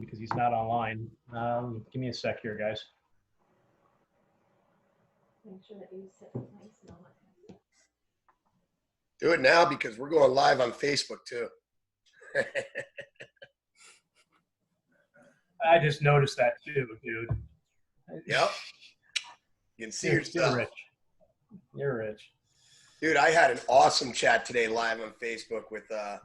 because he's not online. Give me a sec here, guys. Make sure that you sit nice and all that. Do it now because we're going live on Facebook too. I just noticed that too, dude. Yep. You can see You're yourself. rich. You're rich. Dude, I had an awesome chat today live on Facebook with a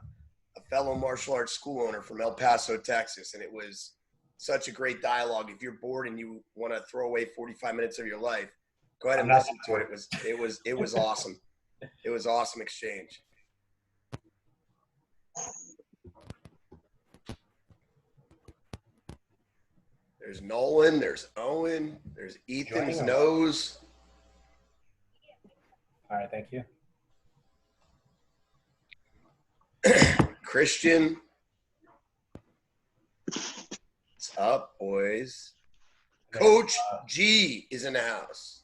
fellow martial arts school owner from El Paso, Texas, and it was such a great dialogue. If you're bored and you want to throw away 45 minutes of your life, go ahead and listen to it. It was awesome. It was awesome exchange. There's Nolan, there's Owen, there's Ethan's nose. All right, thank you. Christian. What's up, boys? Coach G is in the house.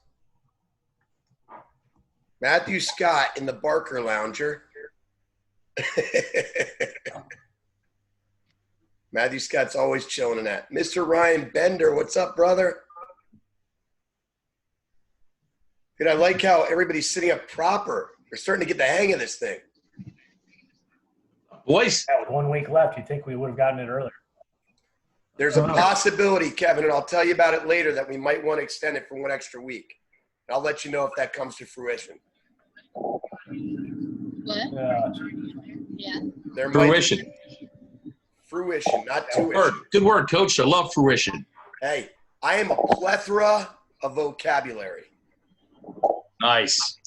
Matthew Scott in the Barker Lounger. Matthew Scott's always chilling in that. Mr. Ryan Bender, what's up, brother? Dude, I like how everybody's sitting up proper. We're starting to get the hang of this thing. Boys. Yeah, with 1 week left, you'd think we would have gotten it earlier. There's a possibility, Kevin, and I'll tell you about it later, that we might want to extend it for 1 extra week. I'll let you know if that comes to fruition. What? Yeah. There Fruition. Fruition, not tuition. Good word, Coach. I love fruition. Hey, I am a plethora of vocabulary. Nice.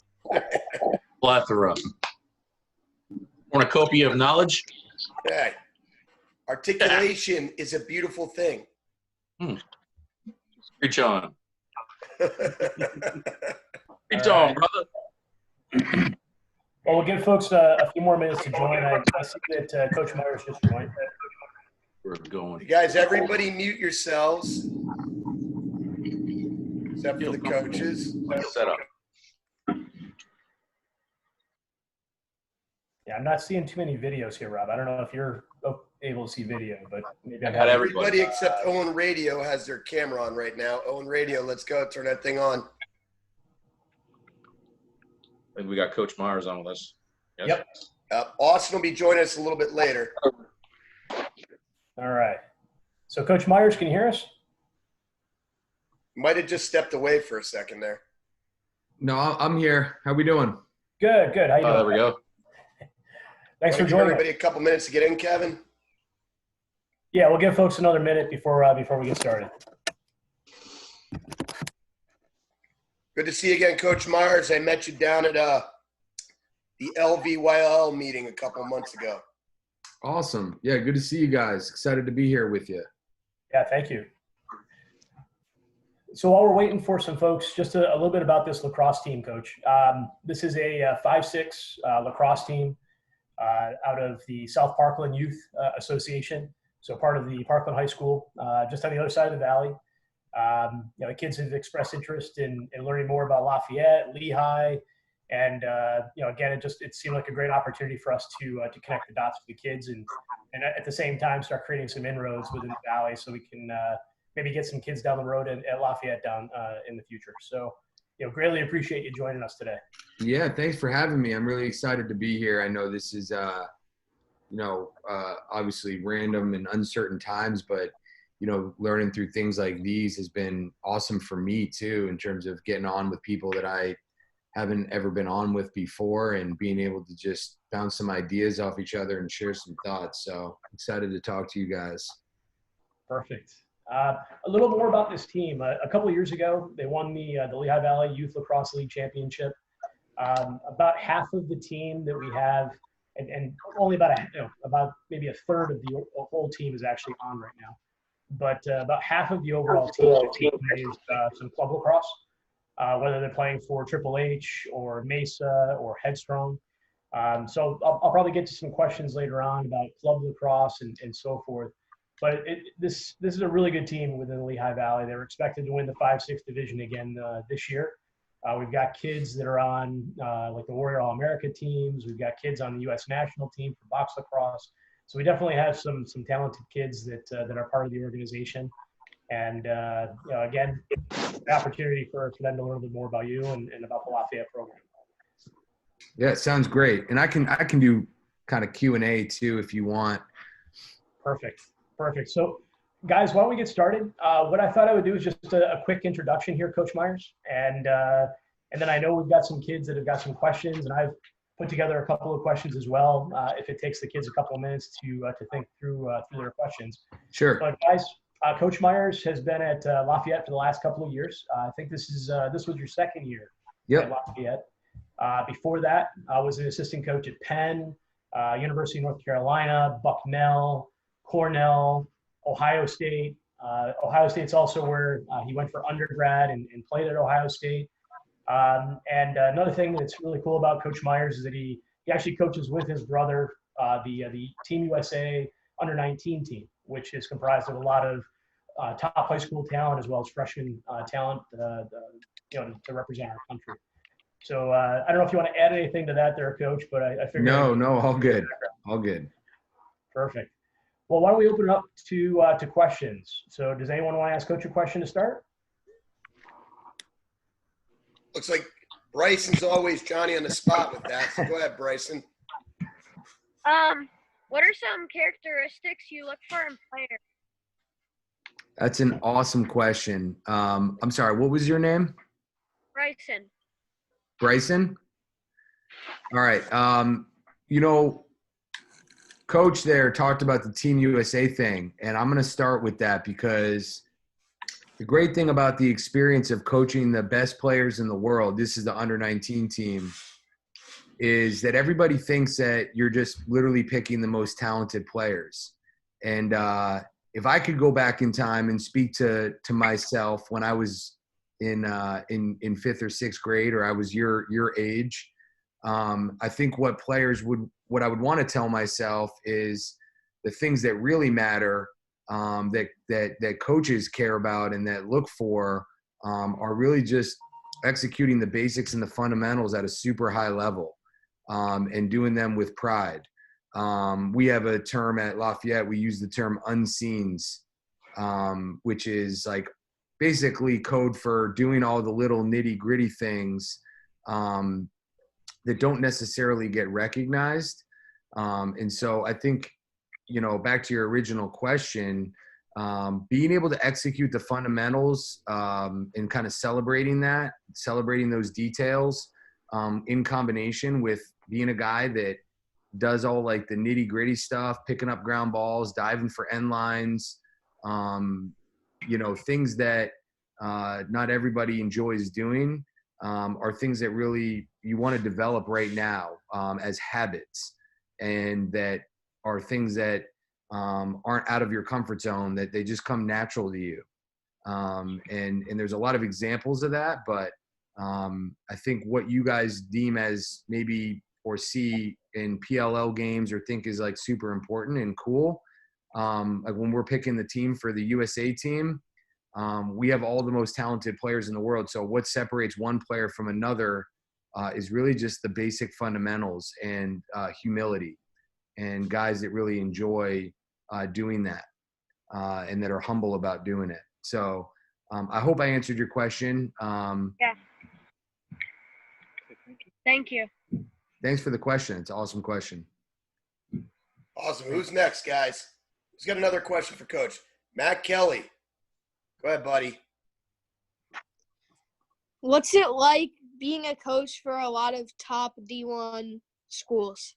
Plethora. Cornucopia of knowledge. Hey, articulation is a beautiful thing. Preach on. Preach on, brother. Well, we'll give folks a few more minutes to join. I see that Coach Myers just joined. We're going. You guys, everybody mute yourselves. Except for the coaches. Set up. Yeah, I'm not seeing too many videos here, Rob. I don't know if you're able to see video, but maybe I've had everybody except Owen Radio has their camera on right now. Owen Radio, let's go. Turn that thing on. And we got Coach Myers on with us. Yes. Yep. Austin will be joining us a little bit later. All right. So, Coach Myers, can you hear us? Might have just stepped away for a second there. No, I'm here. How we doing? Good, good. How you doing? There we go. Thanks for Give joining. everybody a couple minutes to get in, Kevin. Yeah, we'll give folks another minute before we get started. Good to see you again, Coach Myers. I met you down at the LVYL meeting a couple months ago. Awesome. Yeah, good to see you guys. Excited to be here with you. Yeah, thank you. So while we're waiting for some folks, just a little bit about this lacrosse team, Coach. This is a 5-6 lacrosse team out of the South Parkland Youth Association. So part of the Parkland High School, just on the other side of the valley. The kids have expressed interest in learning more about Lafayette, Lehigh, and again, it seemed like a great opportunity for us to connect the dots with the kids and at the same time start creating some inroads within the valley so we can maybe get some kids down the road at Lafayette down in the future. So, greatly appreciate you joining us today. Yeah, thanks for having me. I'm really excited to be here. I know this is, obviously random and uncertain times, but, learning through things like these has been awesome for me too, in terms of getting on with people that I haven't ever been on with before and being able to just bounce some ideas off each other and share some thoughts. So excited to talk to you guys. Perfect. A little more about this team. A couple of years ago, they won the Lehigh Valley Youth Lacrosse League Championship. About half of the team that we have, and only about maybe a third of the whole team is actually on right now. But about half of the overall team plays some club lacrosse, whether they're playing for Triple H or Mesa or Headstrong. So I'll probably get to some questions later on about club lacrosse and so forth. But this is a really good team within the Lehigh Valley. They're expected to win the 5-6 division again this year. We've got kids that are on like the Warrior All-America teams. We've got kids on the U.S. national team for box lacrosse. So we definitely have some talented kids that are part of the organization. And again, the opportunity for them to learn a little bit more about you and about the Lafayette program. Yeah, it sounds great. And I can do kind of Q&A too if you want. Perfect. So, guys, why don't we get started? What I thought I would do is just a quick introduction here, Coach Myers, and then I know we've got some kids that have got some questions, and I've put together a couple of questions as well. If it takes the kids a couple of minutes to think through their questions. Sure. But guys, Coach Myers has been at Lafayette for the last couple of years. I think this was your second year at Lafayette. Before that, I was an assistant coach at Penn, University of North Carolina, Bucknell, Cornell, Ohio State. Ohio State's also where he went for undergrad and played at Ohio State. And another thing that's really cool about Coach Myers is that he actually coaches with his brother the Team USA under-19 team, which is comprised of a lot of top high school talent as well as freshman talent, to represent our country. So I don't know if you want to add anything to that there, Coach, but I figured. No, all good. All good. Perfect. Well, why don't we open it up to questions? So does anyone want to ask Coach a question to start? Looks like Bryson's always Johnny on the spot with that. So go ahead, Bryson. What are some characteristics you look for in players? That's an awesome question. I'm sorry, what was your name? Bryson. Bryson? All right. Coach there talked about the Team USA thing, and I'm going to start with that because the great thing about the experience of coaching the best players in the world, this is the under-19 team, is that everybody thinks that you're just literally picking the most talented players. And if I could go back in time and speak to myself when I was in 5th or 6th grade, or I was your age, I think what I would want to tell myself is the things that really matter, that coaches care about and that look for, are really just executing the basics and the fundamentals at a super high level, and doing them with pride. We have a term at Lafayette, we use the term unseens, which is like basically code for doing all the little nitty gritty things that don't necessarily get recognized. And so I think, back to your original question, being able to execute the fundamentals and kind of celebrating those details in combination with being a guy that does all like the nitty gritty stuff, picking up ground balls, diving for end lines, things that not everybody enjoys doing, are things that really you want to develop right now as habits, and that are things that aren't out of your comfort zone, that they just come natural to you. And there's a lot of examples of that, but I think what you guys deem as maybe or see in PLL games or think is like super important and cool. Like when we're picking the team for the USA team, we have all the most talented players in the world. So what separates one player from another is really just the basic fundamentals and humility, and guys that really enjoy doing that and that are humble about doing it. So I hope I answered your question. Yeah. Thank you. Thanks for the question. It's an awesome question. Awesome. Who's next, guys? Who's got another question for Coach? Matt Kelly. Go ahead, buddy. What's it like being a coach for a lot of top D1 schools?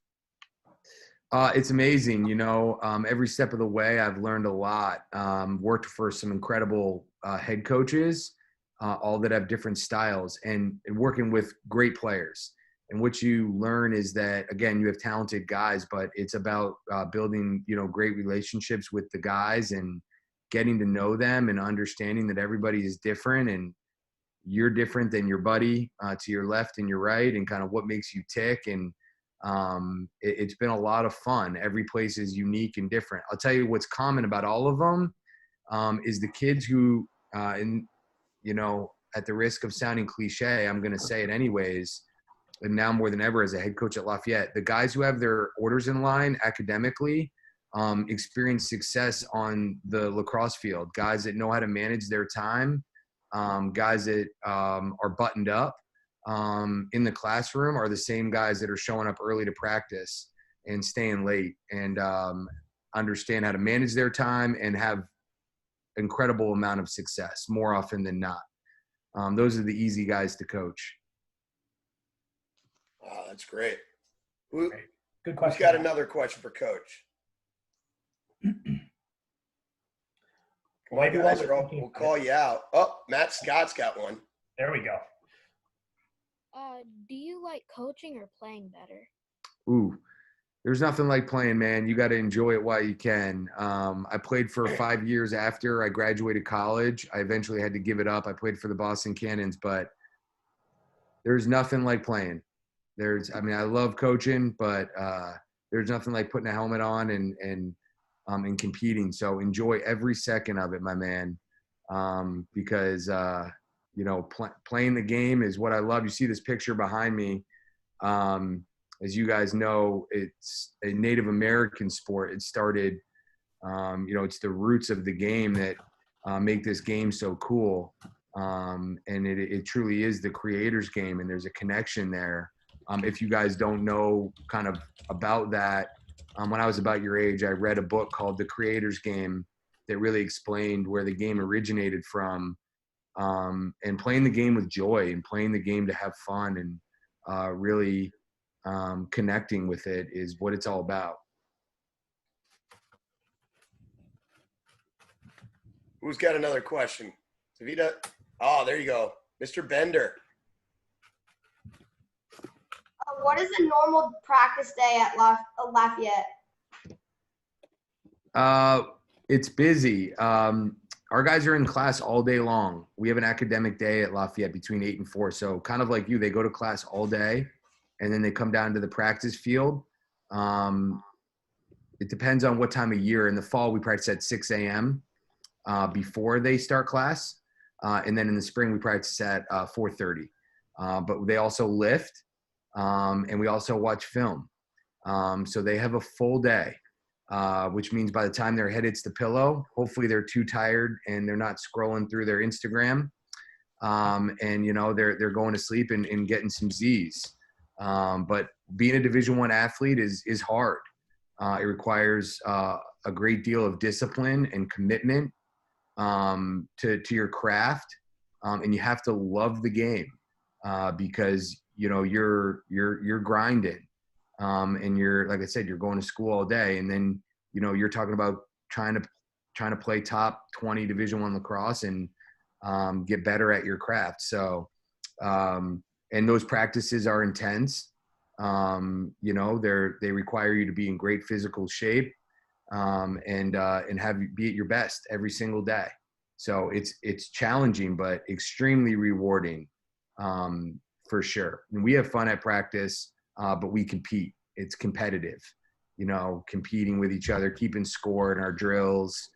It's amazing. Every step of the way, I've learned a lot. Worked for some incredible head coaches, all that have different styles, and working with great players. And what you learn is that, again, you have talented guys, but it's about building, great relationships with the guys and getting to know them and understanding that everybody is different and you're different than your buddy to your left and your right, and kind of what makes you tick. And it's been a lot of fun. Every place is unique and different. I'll tell you what's common about all of them is the kids who, at the risk of sounding cliche, I'm going to say it anyways, and now more than ever as a head coach at Lafayette, the guys who have their orders in line academically experience success on the lacrosse field. Guys that know how to manage their time, guys that are buttoned up in the classroom are the same guys that are showing up early to practice and staying late, and understand how to manage their time and have incredible amount of success more often than not. Those are the easy guys to coach. Wow, that's great. Great. Good Who's question. got another question for Coach? Come on, Maybe guys. while we're thinking We'll about call it. you out. Oh, Matt Scott's got one. There we go. Do you like coaching or playing better? Ooh, there's nothing like playing, man. You got to enjoy it while you can. I played for 5 years after I graduated college. I eventually had to give it up. I played for the Boston Cannons, but there's nothing like playing. I mean, I love coaching, but there's nothing like putting a helmet on and competing. So enjoy every second of it, my man, because playing the game is what I love. You see this picture behind me. As you guys know, it's a Native American sport. It started, it's the roots of the game that make this game so cool. And it truly is the creator's game, and there's a connection there. If you guys don't know kind of about that, when I was about your age, I read a book called The Creator's Game that really explained where the game originated from, and playing the game with joy and playing the game to have fun and really connecting with it is what it's all about. Who's got another question? Savita? Oh, there you go. Mr. Bender. What is a normal practice day at Lafayette? It's busy. Our guys are in class all day long. We have an academic day at Lafayette between 8 and 4. So kind of like you, they go to class all day and then they come down to the practice field. It depends on what time of year. In the fall, we practice at 6 a.m. Before they start class. And then in the spring, we practice at 4:30. But they also lift. And we also watch film. So they have a full day, which means by the time their head hits the pillow, hopefully they're too tired and they're not scrolling through their Instagram. And they're going to sleep and getting some Z's. But being a Division I athlete is hard. It requires a great deal of discipline and commitment to your craft. And you have to love the game because you're grinding, and you're, like I said, you're going to school all day, and then you're talking about trying to play top 20 Division I lacrosse and get better at your craft. So and those practices are intense. They require you to be in great physical shape, and have you be at your best every single day. So it's challenging but extremely rewarding. For sure. And we have fun at practice, but we compete. It's competitive, competing with each other, keeping score in our drills.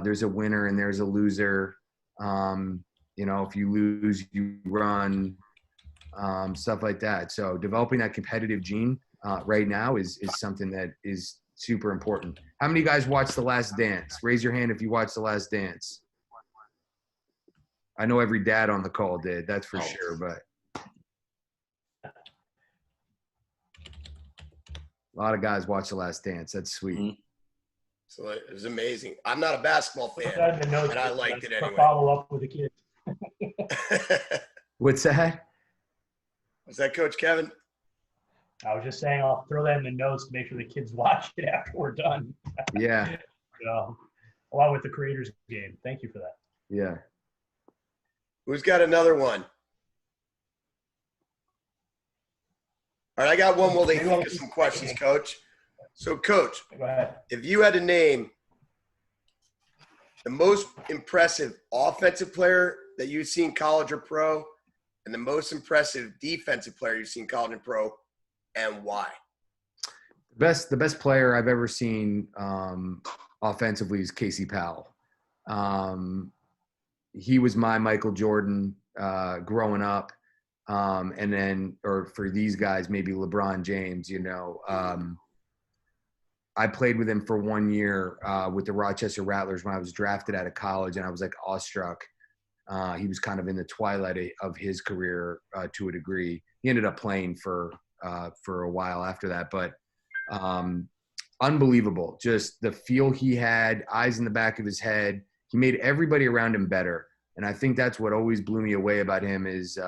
There's a winner and there's a loser. If you lose, you run, stuff like that. So developing that competitive gene right now is something that is super important. How many guys watched The Last Dance? Raise your hand if you watched The Last Dance. I know every dad on the call did, that's for sure, but a lot of guys watch The Last Dance. That's sweet. Mhm. So it was amazing. I'm not a basketball Put that fan, in the notes, and I liked it anyway. Follow up with the kids. What's that? Was that Coach Kevin? I was just saying I'll throw that in the notes to make sure the kids watch it after we're done. Yeah. Along with the creators game. Thank you for that. Yeah. Who's got another one? All right, I got one while they think of some questions, Coach. So, Coach, Go ahead. if you had to name the most impressive offensive player that you've seen college or pro, and the most impressive defensive player you've seen college and pro, and why? The best player I've ever seen offensively is Casey Powell. He was my Michael Jordan growing up. And then, or for these guys, maybe LeBron James, I played with him for 1 year with the Rochester Rattlers when I was drafted out of college, and I was like awestruck. He was kind of in the twilight of his career to a degree. He ended up playing for a while after that, but unbelievable. Just the feel he had, eyes in the back of his head. He made everybody around him better. And I think that's what always blew me away about him is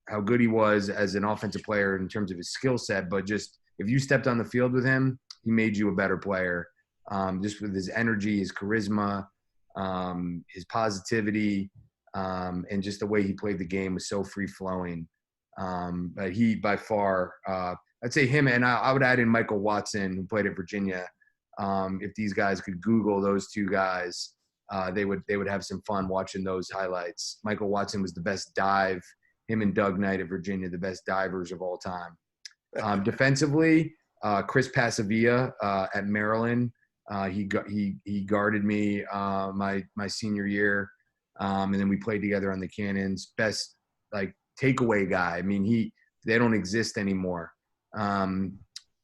how good he was as an offensive player in terms of his skill set. But just if you stepped on the field with him, he made you a better player. Just with his energy, his charisma, his positivity, and just the way he played the game was so free-flowing. But he, by far, I'd say him, and I would add in Michael Watson, who played at Virginia. If these guys could Google those two guys, they would have some fun watching those highlights. Michael Watson was the best dive. Him and Doug Knight at Virginia, the best divers of all time. Defensively, Chris Pasavia at Maryland. He guarded me my senior year, and then we played together on the Cannons. Best like takeaway guy. I mean, they don't exist anymore.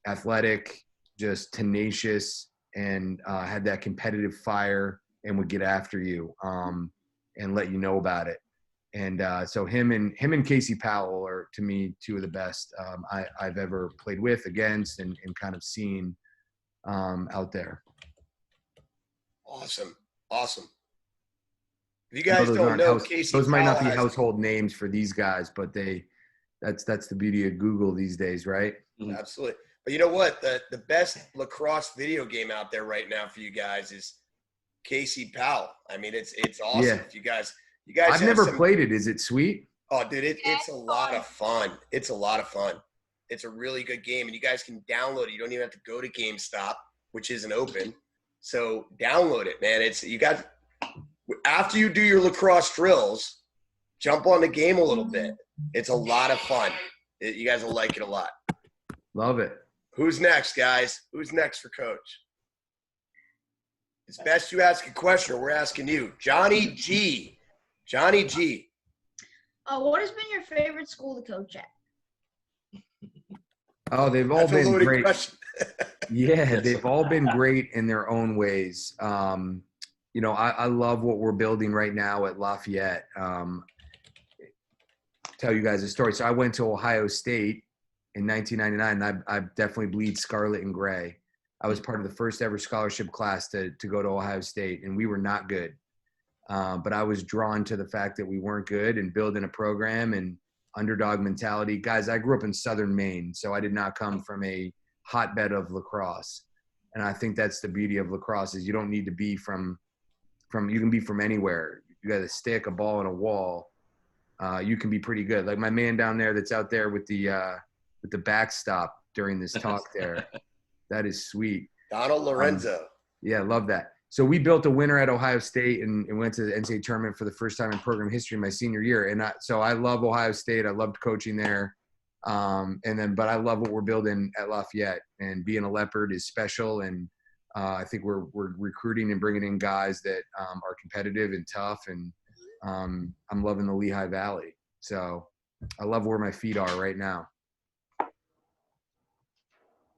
Athletic, just tenacious, and had that competitive fire and would get after you and let you know about it. And so him and Casey Powell are, to me, two of the best I've ever played with, against, and kind of seen out there. Awesome. If you guys don't know, Casey those might not be Powell has- household names for these guys, but that's the beauty of Google these days, right? Absolutely. But you know what? The best lacrosse video game out there right now for you guys is Casey Powell. I mean, it's awesome. Yeah. If you guys I've never played it. Is it sweet? Oh, dude, it's a lot of fun. It's a lot of fun. It's a really good game, and you guys can download it. You don't even have to go to GameStop, which isn't open. So download it, man. After you do your lacrosse drills, jump on the game a little bit. It's a lot of fun. You guys will like it a lot. Love it. Who's next, guys? Who's next for Coach? It's best you ask a question, or we're asking you. Johnny G. What has been your favorite school to coach at? Oh, they've all That's a been loaded great. question. Yeah, they've all been great in their own ways. I love what we're building right now at Lafayette. Tell you guys a story. So I went to Ohio State in 1999. I definitely bleed scarlet and gray. I was part of the first ever scholarship class to go to Ohio State, and we were not good. But I was drawn to the fact that we weren't good and building a program and underdog mentality. Guys, I grew up in Southern Maine, so I did not come from a hotbed of lacrosse. And I think that's the beauty of lacrosse is you don't need to be from you can be from anywhere. You got a stick, a ball, and a wall. You can be pretty good. Like my man down there that's out there with the backstop during this talk there. That is sweet. Donald Lorenzo. Yeah, love that. So we built a winner at Ohio State and went to the NCAA tournament for the first time in program history my senior year. And so I love Ohio State. I loved coaching there. But I love what we're building at Lafayette, and being a Leopard is special. And I think we're recruiting and bringing in guys that are competitive and tough. And I'm loving the Lehigh Valley. So I love where my feet are right now.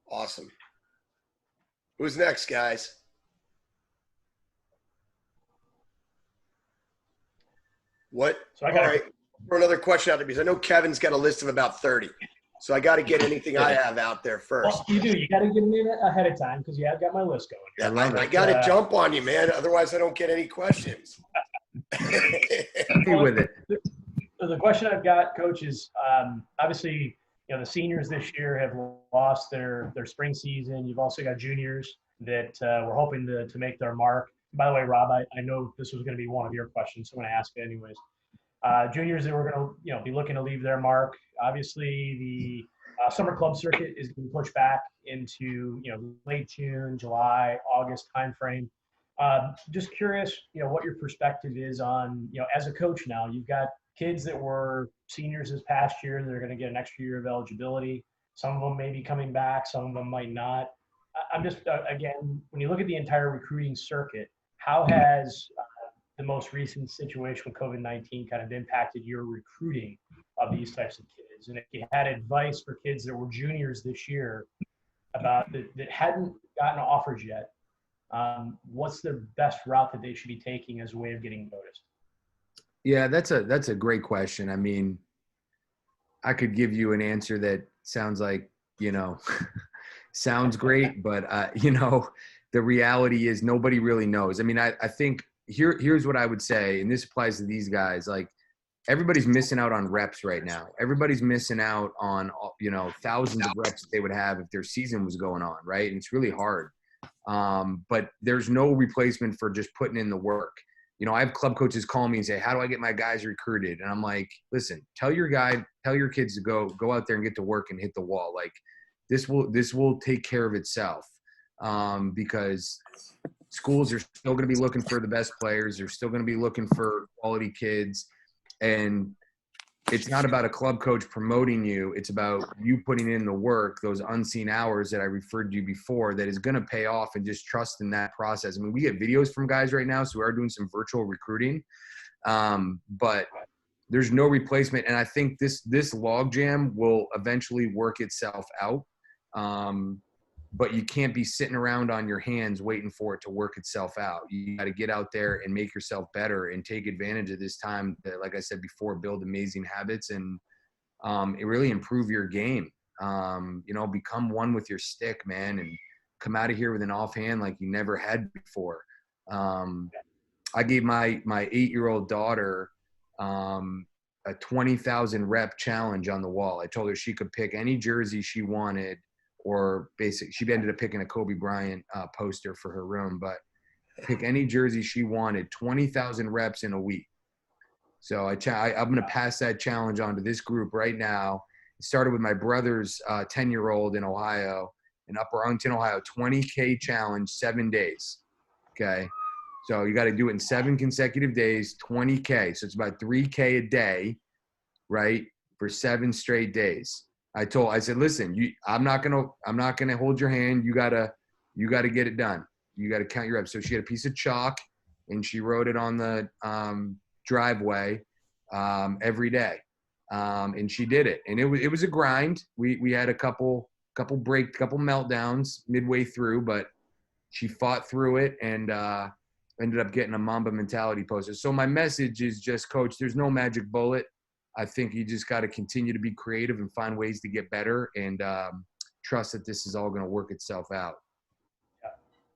Awesome. Who's next, guys? What? So All right. For another question out there, because I know Kevin's got a list of about 30. So I got to get anything I have out there first. Well, you do. You got to get them in ahead of time because you have got my list going. Yeah, I got to jump on you, man. Otherwise, I don't get any questions. Happy with it. So the question I've got, Coach, is obviously, the seniors this year have lost their spring season. You've also got juniors that we're hoping to make their mark. By the way, Rob, I know this was going to be one of your questions, so I'm going to ask it anyways. Juniors that were going to be looking to leave their mark. Obviously, the summer club circuit is being pushed back into late June, July, August timeframe. Just curious, what your perspective is on as a coach now. You've got kids that were seniors this past year. They're going to get an extra year of eligibility. Some of them may be coming back. Some of them might not. I'm just again, when you look at the entire recruiting circuit, how has the most recent situation with COVID-19 kind of impacted your recruiting of these types of kids? And if you had advice for kids that were juniors this year, that hadn't gotten offers yet, what's the best route that they should be taking as a way of getting noticed? Yeah, that's a great question. I mean, I could give you an answer that sounds like, sounds great, but the reality is nobody really knows. I mean, I think here's what I would say, and this applies to these guys. Like, everybody's missing out on reps right now. Everybody's missing out on, thousands of reps that they would have if their season was going on, right? And it's really hard. But there's no replacement for just putting in the work. I have club coaches call me and say, how do I get my guys recruited? And I'm like, listen, tell your kids to go out there and get to work and hit the wall. Like, this will take care of itself. Because schools are still going to be looking for the best players. They're still going to be looking for quality kids. And it's not about a club coach promoting you. It's about you putting in the work, those unseen hours that I referred to before, that is going to pay off, and just trust in that process. I mean, we get videos from guys right now, so we are doing some virtual recruiting. But there's no replacement. And I think this logjam will eventually work itself out. But you can't be sitting around on your hands waiting for it to work itself out. You got to get out there and make yourself better and take advantage of this time that, like I said before, build amazing habits and it really improve your game. Become one with your stick, man, and come out of here with an offhand like you never had before. I gave my 8-year-old daughter a 20,000 rep challenge on the wall. I told her she could pick any jersey she wanted, or basically she ended up picking a Kobe Bryant poster for her room, but pick any jersey she wanted, 20,000 reps in a week. So I'm going to pass that challenge on to this group right now. It started with my brother's 10-year-old in Ohio, in Upper Arlington, Ohio, 20K challenge, 7 days. Okay. So you got to do it in 7 consecutive days, 20K. So it's about 3K a day, right? For 7 straight days. I said, listen, I'm not gonna hold your hand. You gotta get it done. You gotta count your reps. So she had a piece of chalk and she wrote it on the driveway every day, and she did it. And it was a grind. We had a couple meltdowns midway through, but she fought through it and ended up getting a Mamba mentality poster. So my message is just, coach, there's no magic bullet. I think you just got to continue to be creative and find ways to get better, and trust that this is all going to work itself out.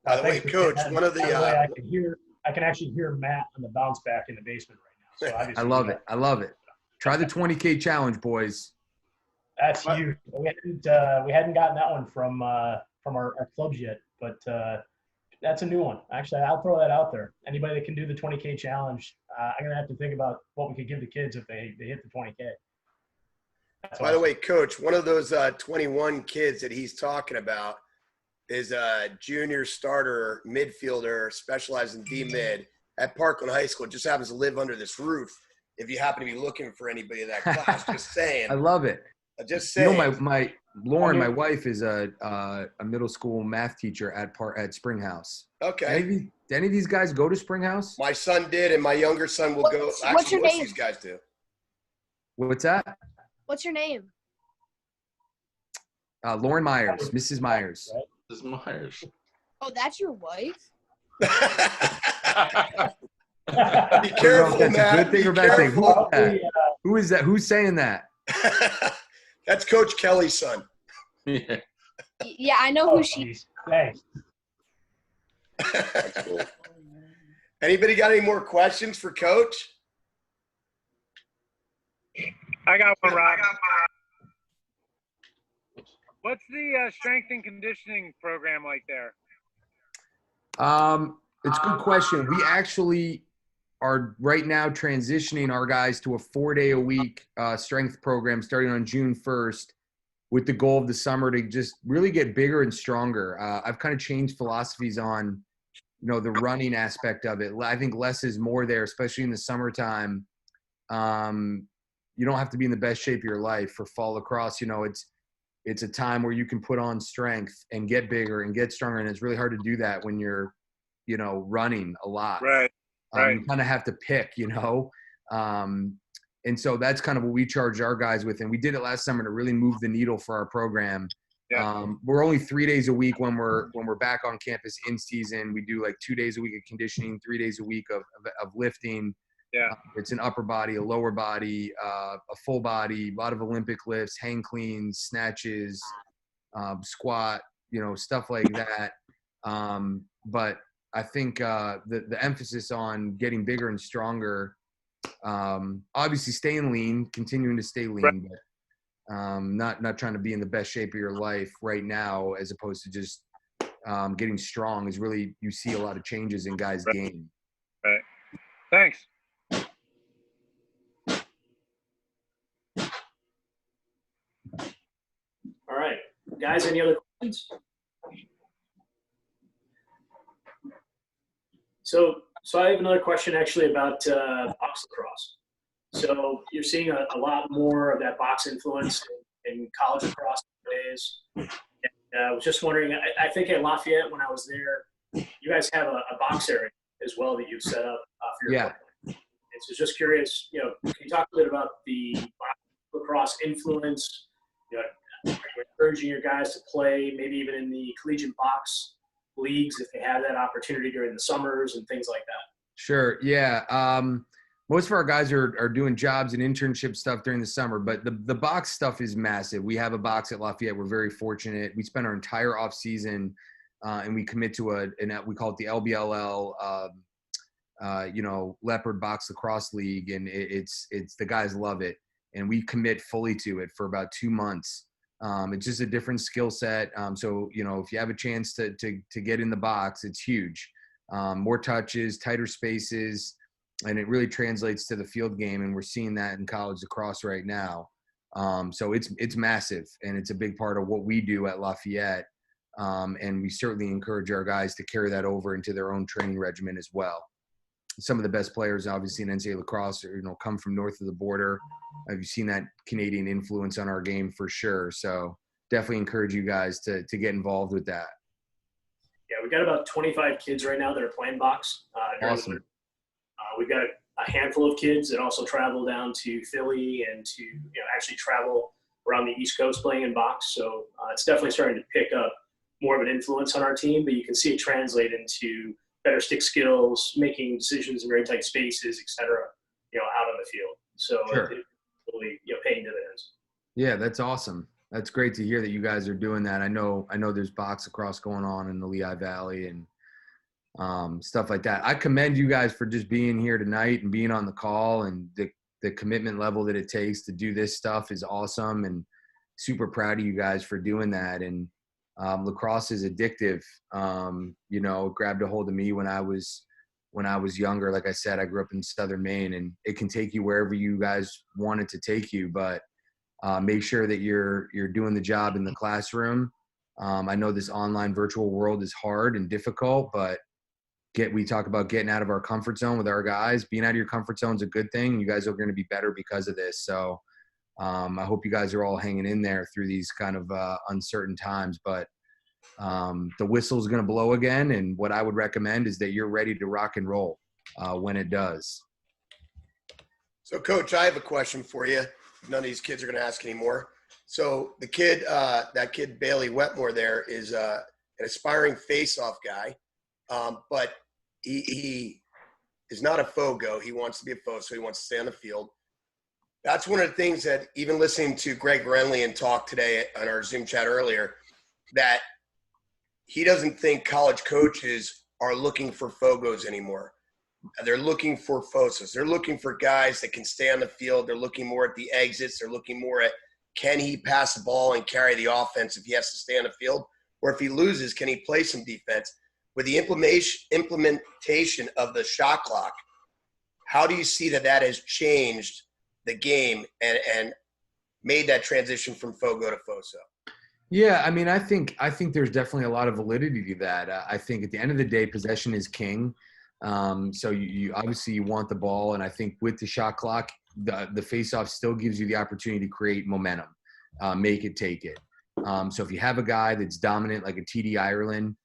By the way, Coach, one of the I can actually hear Matt on the bounce back in the basement right now. So I love it. Try the 20K challenge, boys. That's huge. We hadn't gotten that one from our clubs yet, but that's a new one. Actually, I'll throw that out there. Anybody that can do the 20K challenge, I'm gonna have to think about what we could give the kids if they hit the 20K. By the way, Coach, one of those 21 kids that he's talking about is a junior starter midfielder specialized in D-mid at Parkland High School. Just happens to live under this roof. If you happen to be looking for anybody in that class, just saying. I love it. Just saying. My Lauren, my wife, is a middle school math teacher at Springhouse. Okay. Any of these guys go to Springhouse? My son did, and my younger son will go. What's Actually, your most name? of these guys do. What's that? What's your name? Lauren Myers, Mrs. Myers. This is Myers. Oh, that's your wife? Be careful, That's Matt. a good thing or bad thing. Who is that? Who's saying that? That's Coach Kelly's son. Yeah. Yeah, I know who she is. Thanks. That's cool. Anybody got any more questions for Coach? I got one, Rob. What's the strength and conditioning program like there? It's a good question. We actually are right now transitioning our guys to a 4-day-a-week strength program starting on June 1st with the goal of the summer to just really get bigger and stronger. I've kind of changed philosophies on, the running aspect of it. I think less is more there, especially in the summertime. You don't have to be in the best shape of your life for fall lacrosse. It's a time where you can put on strength and get bigger and get stronger. And it's really hard to do that when you're, running a lot. Right. You kind of have to pick, and so that's kind of what we charge our guys with. And we did it last summer to really move the needle for our program. Yeah. We're only 3 days a week when we're back on campus in season. We do like 2 days a week of conditioning, 3 days a week of lifting. Yeah. It's an upper body, a lower body, a full body, a lot of Olympic lifts, hang cleans, snatches, squat, stuff like that. But I think the emphasis on getting bigger and stronger, obviously staying lean, continuing to stay lean, but not trying to be in the best shape of your life right now, as opposed to just getting strong is really, you see a lot of changes in guys' game. Right. Thanks. All right, guys, any other questions? So I have another question actually about box lacrosse. So you're seeing a lot more of that box influence in college lacrosse nowadays. And I was just wondering, I think at Lafayette when I was there, you guys have a box area as well that you've set up for your equipment. And so just curious, can you talk a bit about the box lacrosse influence? Are you encouraging your guys to play maybe even in the collegiate box leagues if they have that opportunity during the summers and things like that? Sure. Yeah. Most of our guys are doing jobs and internship stuff during the summer, but the box stuff is massive. We have a box at Lafayette. We're very fortunate. We spend our entire off season and we commit to we call it the LBLL, Leopard Box Lacrosse League. And it's the guys love it. And we commit fully to it for about 2 months. It's just a different skill set. So, if you have a chance to get in the box, it's huge. More touches, tighter spaces, and it really translates to the field game. And we're seeing that in college lacrosse right now. So it's massive, and it's a big part of what we do at Lafayette. And we certainly encourage our guys to carry that over into their own training regimen as well. Some of the best players, obviously, in NCAA lacrosse, come from north of the border. I've seen that Canadian influence on our game for sure. So definitely encourage you guys to get involved with that. Yeah, we've got about 25 kids right now that are playing box. Awesome. We've got a handful of kids that also travel down to Philly and to actually travel around the East Coast playing in box. So it's definitely starting to pick up more of an influence on our team, but you can see it translate into better stick skills, making decisions in very tight spaces, et cetera, out on the field. So sure. It's really, paying dividends. Yeah, that's awesome. That's great to hear that you guys are doing that. I know there's box lacrosse going on in the Lehigh Valley and stuff like that. I commend you guys for just being here tonight and being on the call, and the commitment level that it takes to do this stuff is awesome, and super proud of you guys for doing that. And lacrosse is addictive. It grabbed a hold of me when I was younger. Like I said, I grew up in Southern Maine, and it can take you wherever you guys want it to take you, but make sure that you're doing the job in the classroom. I know this online virtual world is hard and difficult, but we talk about getting out of our comfort zone with our guys. Being out of your comfort zone is a good thing. You guys are going to be better because of this. So I hope you guys are all hanging in there through these kind of uncertain times, but the whistle is going to blow again. And what I would recommend is that you're ready to rock and roll when it does. So Coach, I have a question for you. None of these kids are going to ask anymore. So the kid, that kid Bailey Wetmore there is an aspiring face-off guy, but he is not a fogo. He wants to be a foe, so he wants to stay on the field. That's one of the things that, even listening to Greg Renlian talk today on our Zoom chat earlier, that he doesn't think college coaches are looking for fogos anymore. They're looking for fosos. They're looking for guys that can stay on the field. They're looking more at the exits. They're looking more at, can he pass the ball and carry the offense if he has to stay on the field? Or if he loses, can he play some defense? With the implementation of the shot clock, how do you see that has changed the game and made that transition from fogo to foso? Yeah, I mean, I think there's definitely a lot of validity to that. I think at the end of the day, possession is king. So you obviously you want the ball, and I think with the shot clock, the face-off still gives you the opportunity to create momentum, make it, take it. So if you have a guy that's dominant like a TD Ireland,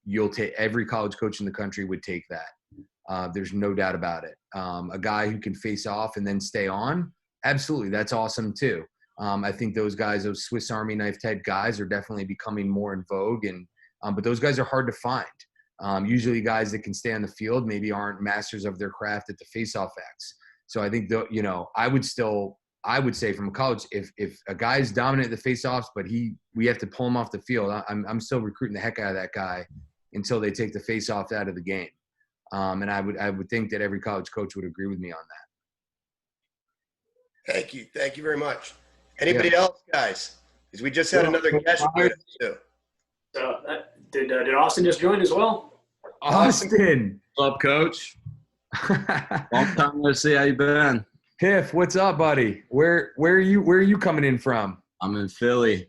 you'll take, every college coach in the country would take that. There's no doubt about it. A guy who can face off and then stay on, absolutely, that's awesome too. I think those guys, those Swiss Army knife type guys, are definitely becoming more in vogue, and but those guys are hard to find. Usually, guys that can stay on the field maybe aren't masters of their craft at the faceoff X. So I think I would say from college, if a guy is dominant at the faceoffs, but we have to pull him off the field, I'm still recruiting the heck out of that guy until they take the faceoff out of the game. And I would think that every college coach would agree with me on that. Thank you very much. Anybody else, guys? Because we just had another guest join us too. So did Austin just join as well? Austin, What's up, Coach? Long time no see. How you been? Piff, what's up, buddy? Where are you coming in from? I'm in Philly.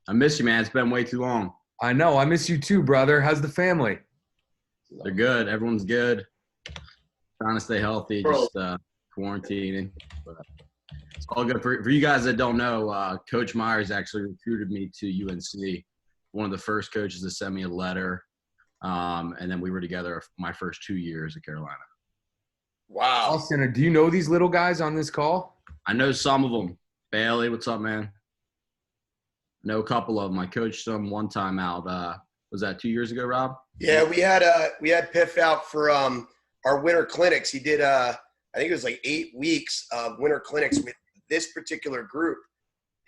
I miss you, man. It's been way too long. I know. I miss you too, brother. How's the family? They're good. Everyone's good. Trying to stay healthy, just quarantining. But it's all good. For you guys that don't know, Coach Myers actually recruited me to UNC. One of the first coaches to send me a letter. And then we were together my first 2 years at Carolina. Wow. Austin, do you know these little guys on this call? I know some of them. Bailey, what's up, man? Know a couple of them. I coached them one time out. Was that 2 years ago, Rob? Yeah, we had Piff out for our winter clinics. He did I think it was like 8 weeks of winter clinics with this particular group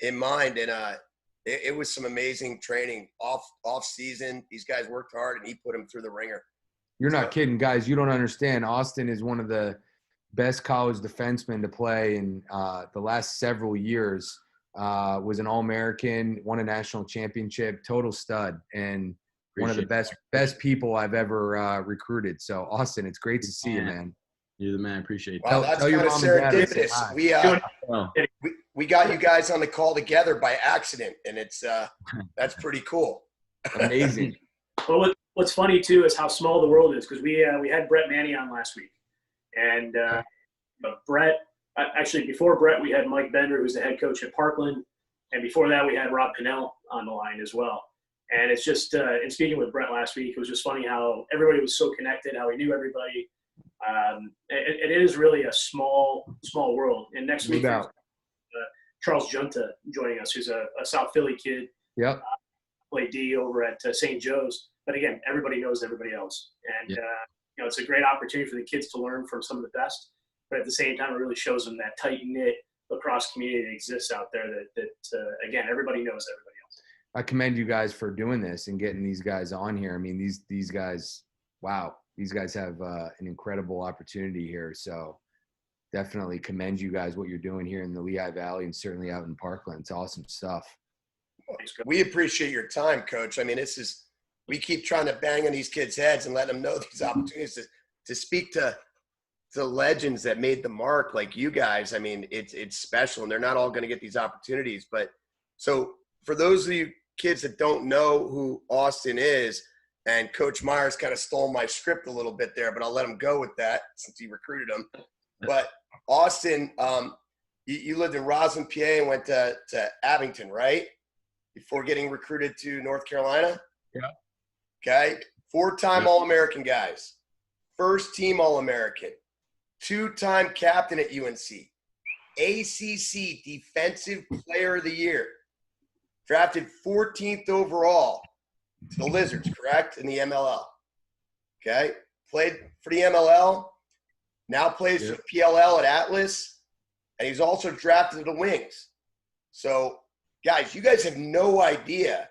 in mind, and it was some amazing training off season. These guys worked hard, and he put them through the ringer. You're not kidding, guys. You don't understand. Austin is one of the best college defensemen to play in the last several years. Was an All-American, won a national championship, total stud, and one of the best people I've ever recruited. So, Austin, it's great to see you, man. You're the man. Appreciate it. Wow, that's kind of serendipitous. We got you guys on the call together by accident, and it's that's pretty cool. Amazing. Well, what's funny too is how small the world is, because we had Brett Manny on last week, and but Brett actually before Brett we had Mike Bender, who's the head coach at Parkland, and before that we had Rob Pinnell on the line as well. And it's just in speaking with Brett last week, it was just funny how everybody was so connected, how he knew everybody. It is really a small world. And next week, Charles Junta joining us, who's a South Philly kid. Yep. Played D over at St. Joe's. But again, everybody knows everybody else. And, it's a great opportunity for the kids to learn from some of the best. But at the same time, it really shows them that tight-knit lacrosse community that exists out there that again, everybody knows everybody else. I commend you guys for doing this and getting these guys on here. I mean, these guys, wow. These guys have an incredible opportunity here. So definitely commend you guys what you're doing here in the Lehigh Valley and certainly out in Parkland. It's awesome stuff. We appreciate your time, Coach. I mean, we keep trying to bang on these kids' heads and let them know these opportunities to speak to legends that made the mark like you guys. I mean, it's special, and they're not all going to get these opportunities. But so for those of you kids that don't know who Austin is, and Coach Myers kind of stole my script a little bit there, but I'll let him go with that since he recruited him. But Austin, you lived in Roslyn, PA, and went to Abington, right? Before getting recruited to North Carolina? Yeah. Okay. 4-time All-American guys. First team All-American. 2-time captain at UNC. ACC Defensive Player of the Year. Drafted 14th overall to the Lizards, correct? In the MLL. Okay. Played for the MLL. Now plays for PLL at Atlas. And he's also drafted to the Wings. So, guys, you guys have no idea,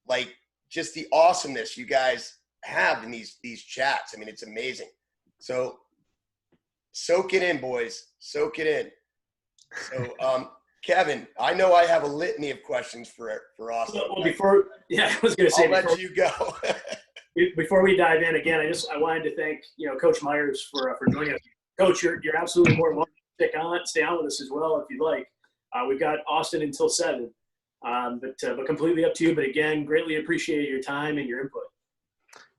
like, just the awesomeness you guys have in these chats. I mean, it's amazing. So, soak it in, boys. Soak it in. So, Kevin, I know I have a litany of questions for Austin. Well, I was going to say, I'll let you go. Before we dive in again, I wanted to thank Coach Myers for joining us. Coach, you're absolutely more than welcome to stay on with us as well if you'd like. We've got Austin until 7, but completely up to you. But again, greatly appreciate your time and your input.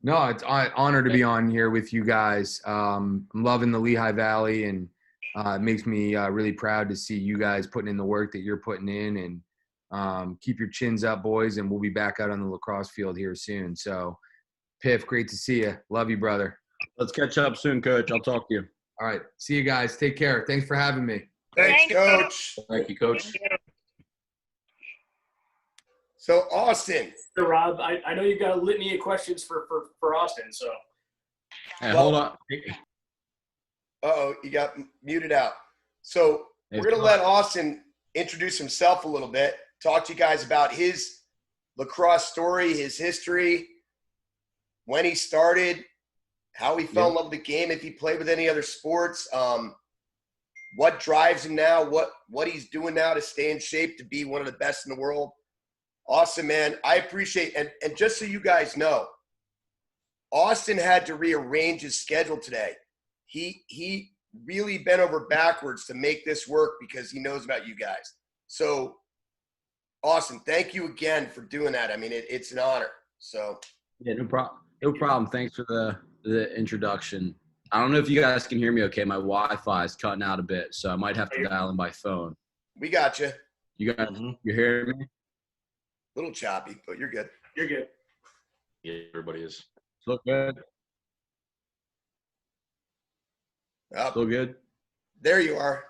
No, it's an honor to be on here with you guys. I'm loving the Lehigh Valley, and it makes me really proud to see you guys putting in the work that you're putting in. And keep your chins up, boys, and we'll be back out on the lacrosse field here soon. So, Piff, great to see you. Love you, brother. Let's catch up soon, Coach. I'll talk to you. All right. See you guys. Take care. Thanks for having me. Thanks, Coach. Thank you, Coach. So Austin. So Rob, I know you've got a litany of questions for Austin. So. Hey, hold on. Uh-oh, you got muted out. So we're going to let Austin introduce himself a little bit, talk to you guys about his lacrosse story, his history, when he started, how he fell in love with the game, if he played with any other sports, what drives him now, what he's doing now to stay in shape to be one of the best in the world. Awesome, man. I appreciate it. And just so you guys know, Austin had to rearrange his schedule today. He really bent over backwards to make this work because he knows about you guys. So, Austin, thank you again for doing that. I mean, it's an honor. So, yeah, no problem. No problem. Thanks for the introduction. I don't know if you guys can hear me okay. My Wi-Fi is cutting out a bit, so I might have to dial in by phone. We got you. You guys, you hearing me? A little choppy, but you're good. You're good. Yeah, everybody is. Look good. Still good. There you are.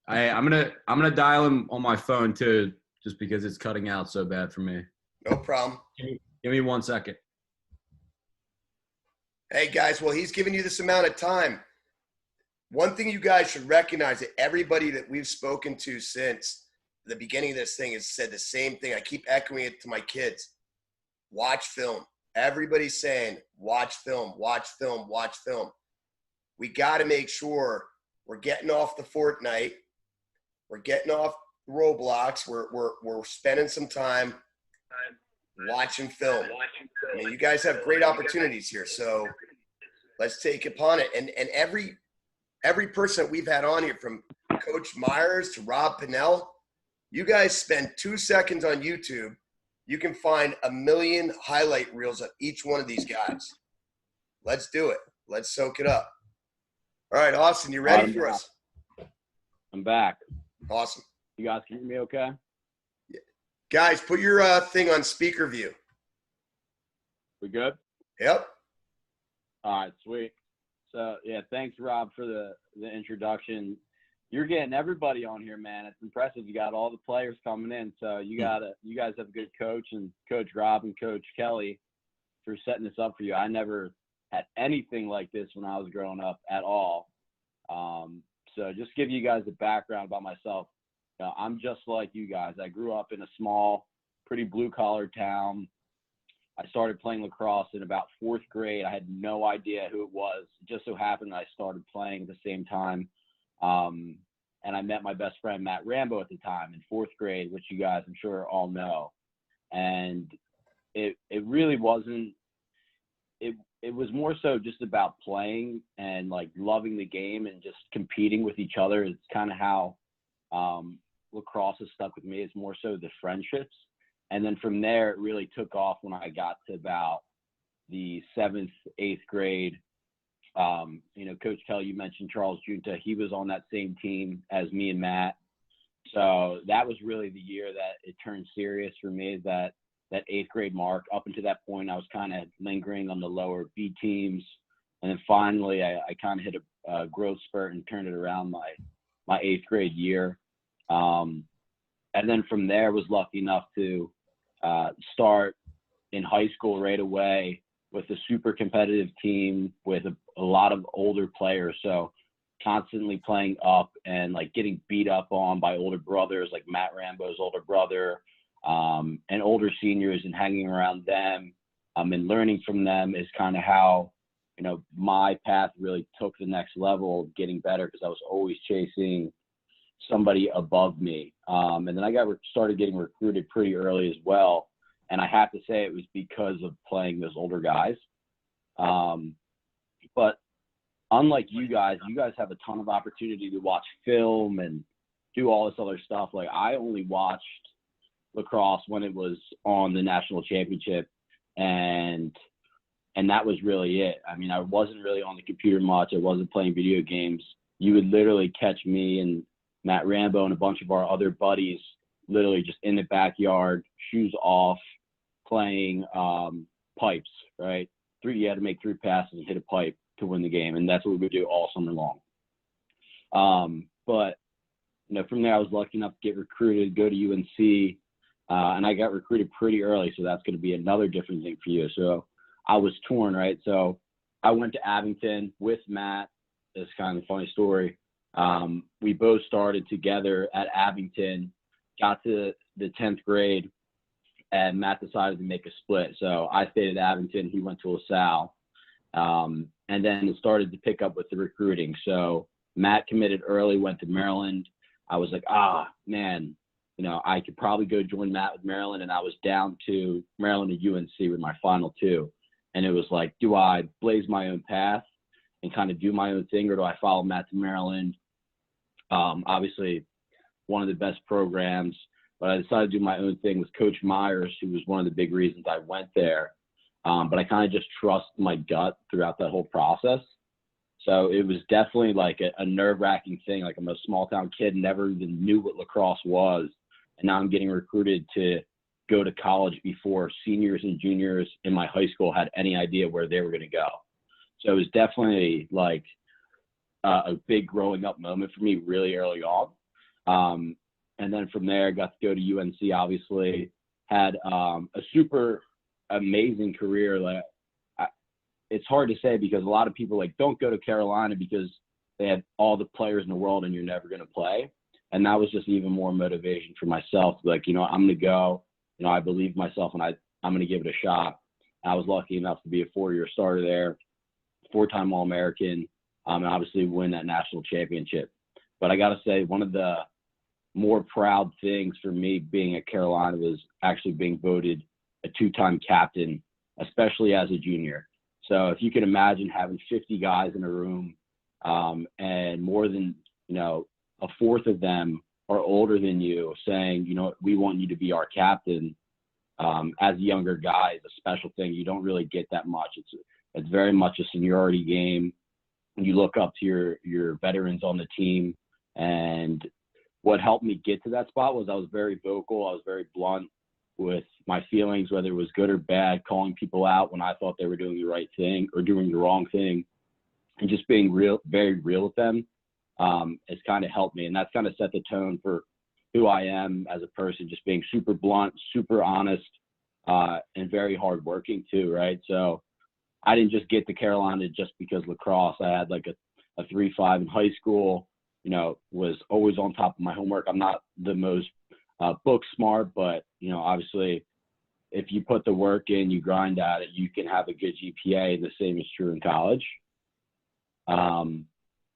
I'm gonna dial him on my phone too, just because it's cutting out so bad for me. No problem. Give me 1 second. Hey guys, well, he's giving you this amount of time. One thing you guys should recognize that everybody that we've spoken to since the beginning of this thing has said the same thing. I keep echoing it to my kids. Watch film. Everybody's saying, watch film, watch film, watch film. We got to make sure we're getting off the Fortnite. We're getting off Roblox. We're spending some time watching film. I mean, you guys have great opportunities here, so let's take upon it. And every person that we've had on here, from Coach Myers to Rob Pinnell, you guys spend 2 seconds on YouTube. You can find 1 million highlight reels of each one of these guys. Let's do it. Let's soak it up. All right, Austin, you ready for us? I'm back. Awesome. You guys can hear me okay? Yeah. Guys, put your thing on speaker view. We good? Yep. All right, sweet. So, yeah, thanks, Rob, for the introduction. You're getting everybody on here, man. It's impressive. You got all the players coming in. So you guys have a good coach, and Coach Rob and Coach Kelly for setting this up for you. I never had anything like this when I was growing up at all. So just give you guys a background about myself. I'm just like you guys. I grew up in a small, pretty blue-collar town. I started playing lacrosse in about 4th grade. I had no idea who it was. It just so happened I started playing at the same time. And I met my best friend, Matt Rambo, at the time in 4th grade, which you guys, I'm sure, all know. And it really wasn't – it was more so just about playing and, like, loving the game and just competing with each other. It's kind of how lacrosse has stuck with me. It's more so the friendships. And then from there, it really took off when I got to about the 7th, 8th grade. Coach Kelly, you mentioned Charles Junta. He was on that same team as me and Matt. So that was really the year that it turned serious for me, that 8th grade mark. Up until that point, I was kind of lingering on the lower B teams. And then finally, I kind of hit a growth spurt and turned it around my 8th grade year. And then from there, was lucky enough to start in high school right away with a super competitive team with a lot of older players. So constantly playing up and like getting beat up on by older brothers, like Matt Rambo's older brother, and older seniors, and hanging around them and learning from them is kind of how, my path really took the next level, getting better, because I was always chasing somebody above me. And then I started getting recruited pretty early as well. And I have to say it was because of playing those older guys. But unlike you guys have a ton of opportunity to watch film and do all this other stuff. Like, I only watched lacrosse when it was on the national championship, and that was really it. I mean, I wasn't really on the computer much. I wasn't playing video games. You would literally catch me and Matt Rambo and a bunch of our other buddies literally just in the backyard, shoes off, playing pipes, right? You had to make 3 passes and hit a pipe to win the game, and that's what we would do all summer long. But from there, I was lucky enough to get recruited, go to UNC, and I got recruited pretty early, so that's going to be another different thing for you. So I was torn, right? So I went to Abington with Matt. It's kind of a funny story. We both started together at Abington, got to the 10th grade, and Matt decided to make a split. So I stayed at Abington. He went to LaSalle. And then it started to pick up with the recruiting. So Matt committed early, went to Maryland. I was like, man, I could probably go join Matt with Maryland. And I was down to Maryland and UNC with my final two. And it was like, do I blaze my own path and kind of do my own thing, or do I follow Matt to Maryland? Obviously, one of the best programs. But I decided to do my own thing with Coach Myers, who was one of the big reasons I went there. But I kind of just trust my gut throughout that whole process. So it was definitely like a nerve-wracking thing. Like, I'm a small-town kid, never even knew what lacrosse was. And now I'm getting recruited to go to college before seniors and juniors in my high school had any idea where they were going to go. So it was definitely like a big growing up moment for me really early on. And then from there, I got to go to UNC, obviously, had a super amazing career. Like, it's hard to say because a lot of people don't go to Carolina because they have all the players in the world and you're never going to play. And that was just even more motivation for myself. Like, I'm going to go, I believe in myself and I'm going to give it a shot. I was lucky enough to be a 4-year starter there, 4-time All-American, and obviously win that national championship. But I got to say, one of the more proud things for me being at Carolina was actually being voted a 2-time captain, especially as a junior. So if you can imagine having 50 guys in a room, and more than, a fourth of them are older than you saying, we want you to be our captain, as a younger guy is a special thing. You don't really get that much. It's very much a seniority game. You look up to your veterans on the team. And what helped me get to that spot was I was very vocal. I was very blunt with my feelings, whether it was good or bad, calling people out when I thought they were doing the right thing or doing the wrong thing, and just being real, very real with them. Has kind of helped me. And that's kind of set the tone for who I am as a person, just being super blunt, super honest, and very hardworking too, right? So I didn't just get to Carolina just because lacrosse. I had like a 3.5 in high school, was always on top of my homework. I'm not the most book smart, but, obviously if you put the work in, you grind at it, you can have a good GPA. The same is true in college.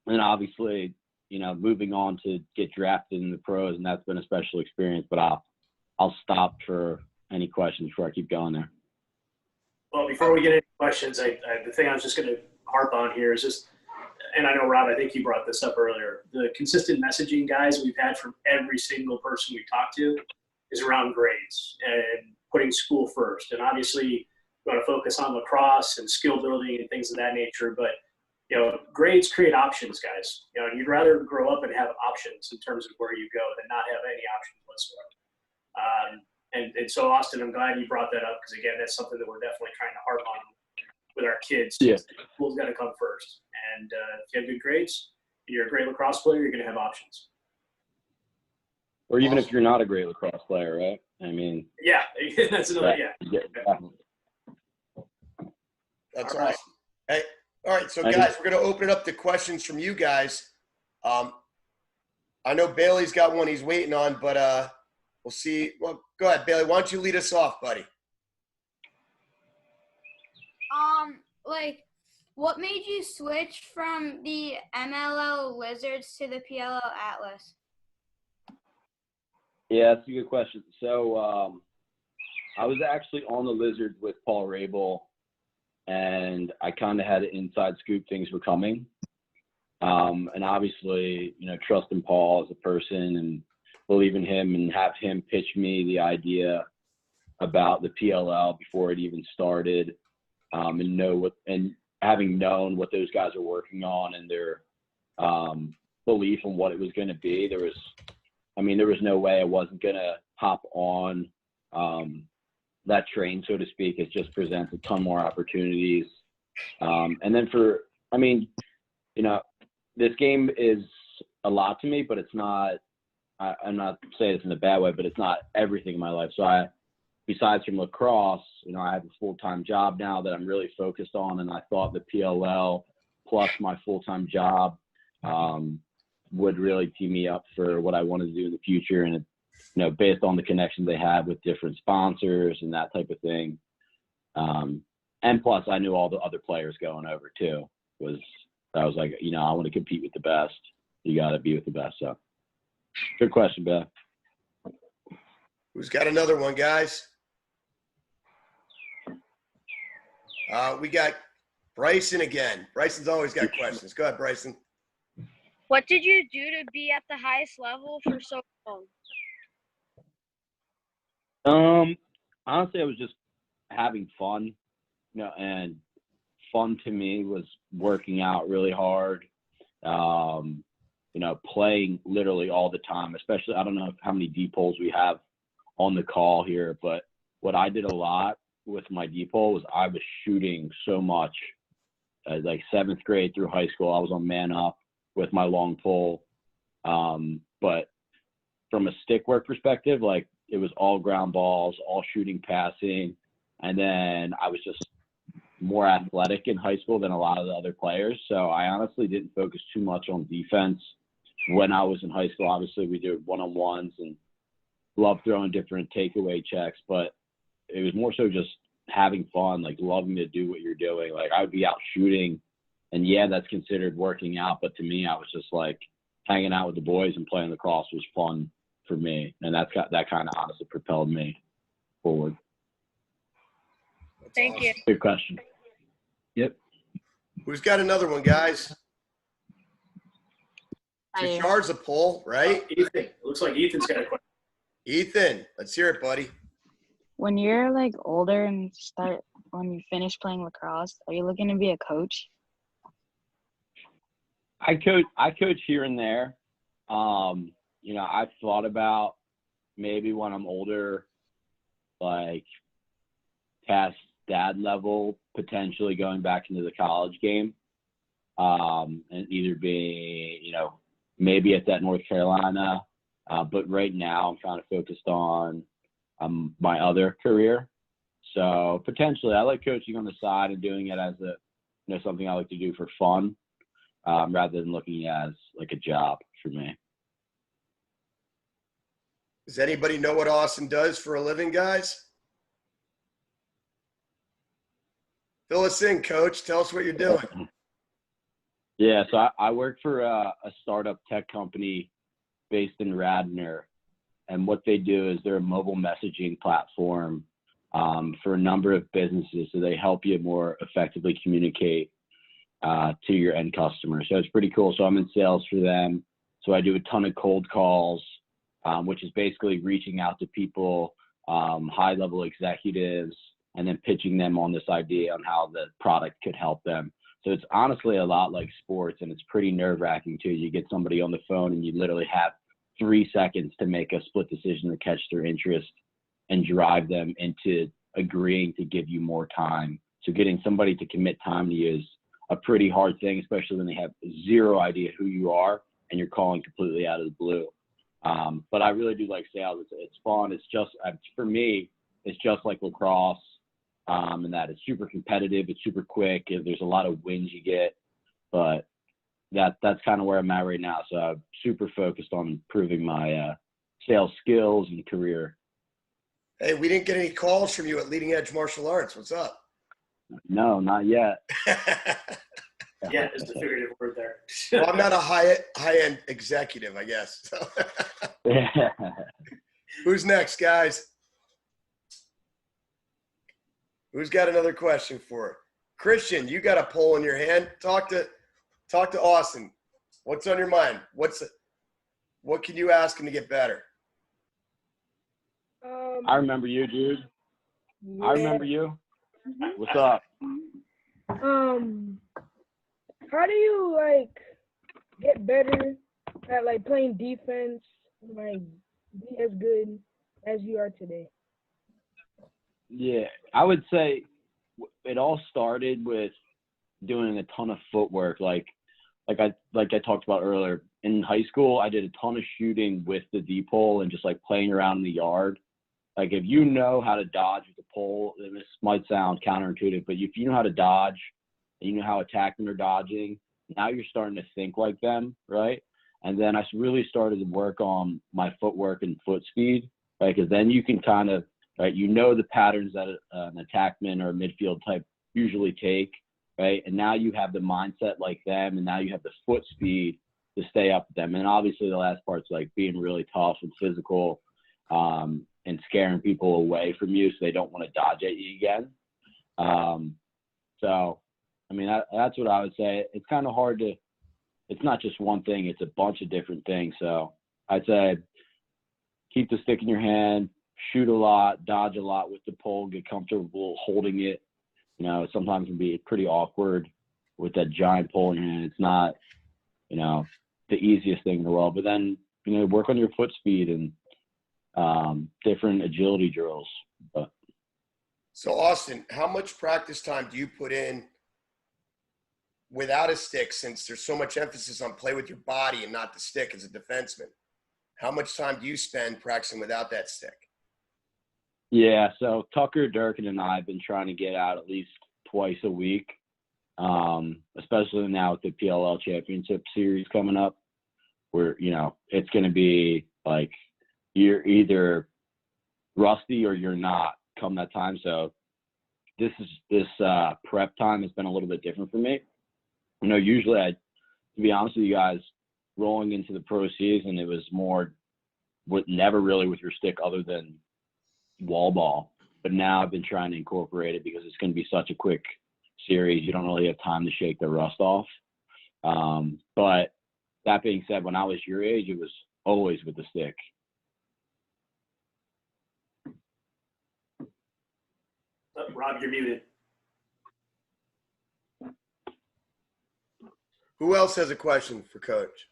And obviously, moving on to get drafted in the pros, and that's been a special experience, but I'll stop for any questions before I keep going there. Well, before we get into questions, the thing I was just going to harp on here is just, and I know, Rob, I think you brought this up earlier, the consistent messaging, guys, we've had from every single person we talked to is around grades and putting school first. And obviously, we want to focus on lacrosse and skill building and things of that nature, but grades create options, guys. And you'd rather grow up and have options in terms of where you go than not have any options whatsoever. And so, Austin, I'm glad you brought that up because, again, that's something that we're definitely trying to harp on with our kids. Yeah. School's got to come first. And if you have good grades, you're a great lacrosse player, you're going to have options. Or even if you're not a great lacrosse player, right? I mean. Yeah, that's another, yeah. That's awesome. Hey. All right, so guys, we're going to open it up to questions from you guys. I know Bailey's got one he's waiting on, but we'll see. Well, go ahead, Bailey. Why don't you lead us off, buddy? What made you switch from the MLL Lizards to the PLL Atlas? Yeah, that's a good question. So I was actually on the Lizards with Paul Rabel, and I kind of had an inside scoop things were coming. And obviously, trusting Paul as a person and believe in him and have him pitch me the idea about the PLL before it even started, and having known what those guys are working on and their belief in what it was going to be, there was no way I wasn't going to hop on that train, so to speak. It just presents a ton more opportunities. And then this game is a lot to me, but it's not I'm not saying this in a bad way, but it's not everything in my life. So besides from lacrosse, I have a full-time job now that I'm really focused on, and I thought the PLL plus my full-time job would really tee me up for what I want to do in the future. And, based on the connections they have with different sponsors and that type of thing. And plus I knew all the other players going over too. I was like, I want to compete with the best. You got to be with the best. So good question, Beth. Who's got another one, guys? We got Bryson again. Bryson's always got questions. Go ahead, Bryson. What did you do to be at the highest level for so long? Honestly, I was just having fun, and fun to me was working out really hard, playing literally all the time, especially, I don't know how many deep holes we have on the call here, but what I did a lot with my deep hole was I was shooting so much, like 7th grade through high school. I was on man up with my long pole. But from a stick work perspective, like it was all ground balls, all shooting, passing. And then I was just more athletic in high school than a lot of the other players. So I honestly didn't focus too much on defense when I was in high school. Obviously we did one-on-ones and loved throwing different takeaway checks, but it was more so just having fun, like loving to do what you're doing. Like I would be out shooting, and yeah, that's considered working out. But to me, I was just like hanging out with the boys and playing lacrosse was fun for me. And that kind of honestly propelled me forward. Thank you. Good question. Yep. Who's got another one, guys? Tushard's a pull, right? Ethan. Looks like Ethan's got a question. Ethan, let's hear it, buddy. When you're like older and when you finish playing lacrosse, are you looking to be a coach? I coach here and there. I've thought about maybe when I'm older, like past dad level, potentially going back into the college game, and either being, maybe at that North Carolina. But right now I'm kind of focused on my other career. So potentially I like coaching on the side and doing it as something I like to do for fun, rather than looking as like a job for me. Does anybody know what Austin does for a living, guys? Fill us in, Coach. Tell us what you're doing. Yeah, so I work for a startup tech company based in Radnor, and what they do is they're a mobile messaging platform for a number of businesses. So they help you more effectively communicate to your end customers. So it's pretty cool. So I'm in sales for them. So I do a ton of cold calls, which is basically reaching out to people, high-level executives, and then pitching them on this idea on how the product could help them. So it's honestly a lot like sports, and it's pretty nerve-wracking too. You get somebody on the phone and you literally have 3 seconds to make a split decision to catch their interest and drive them into agreeing to give you more time. So getting somebody to commit time to you is a pretty hard thing, especially when they have zero idea who you are and you're calling completely out of the blue. But I really do like sales. It's fun. It's just, for me, it's just like lacrosse, and that it's super competitive. It's super quick. There's a lot of wins you get, but that's kind of where I'm at right now. So I'm super focused on improving my sales skills and career. Hey, we didn't get any calls from you at Leading Edge Martial Arts. What's up? No, not yet. Yeah, is the figurative word there. Well, I'm not a high-end executive, I guess. So. Who's next, guys? Who's got another question for her? Christian, you got a poll in your hand. Talk to Austin. What's on your mind? What can you ask him to get better? I remember you, dude. Yeah. I remember you. What's up? How do you get better at playing defense, be as good as you are today? Yeah, I would say it all started with doing a ton of footwork. Like like I talked about earlier, in high school, I did a ton of shooting with the D pole and just like playing around in the yard. Like if you know how to dodge with the pole, and this might sound counterintuitive, but if you know how to dodge and you know how attackmen are dodging, now you're starting to think like them, right? And then I really started to work on my footwork and foot speed, right? Because then you can kind of, right, you know the patterns that an attackman or a midfield type usually take, right? And now you have the mindset like them, and now you have the foot speed to stay up with them. And obviously the last part's like being really tough and physical, and scaring people away from you so they don't want to dodge at you again. So, I mean, that's what I would say. It's kind of hard to, it's not just one thing, it's a bunch of different things. So I'd say keep the stick in your hand, shoot a lot, dodge a lot with the pole, get comfortable holding it. You know, sometimes it can be pretty awkward with that giant pole in your hand. It's not, you know, the easiest thing in the world. But then, you know, work on your foot speed and different agility drills. But So Austin, how much practice time do you put in without a stick, since there's so much emphasis on play with your body and not the stick as a defenseman? How much time do you spend practicing without that stick? yeah, so Tucker Durkin and I have been trying to get out at least twice a week, especially now with the PLL Championship Series coming up, where, you know, it's going to be like you're either rusty or you're not come that time. So this prep time has been a little bit different for me. You know, usually to be honest with you guys, rolling into the pro season, it was more never really with your stick other than wall ball. But now I've been trying to incorporate it because it's going to be such a quick series. You don't really have time to shake the rust off. But that being said, when I was your age, it was always with the stick. Rob, you're muted. Who else has a question for Coach?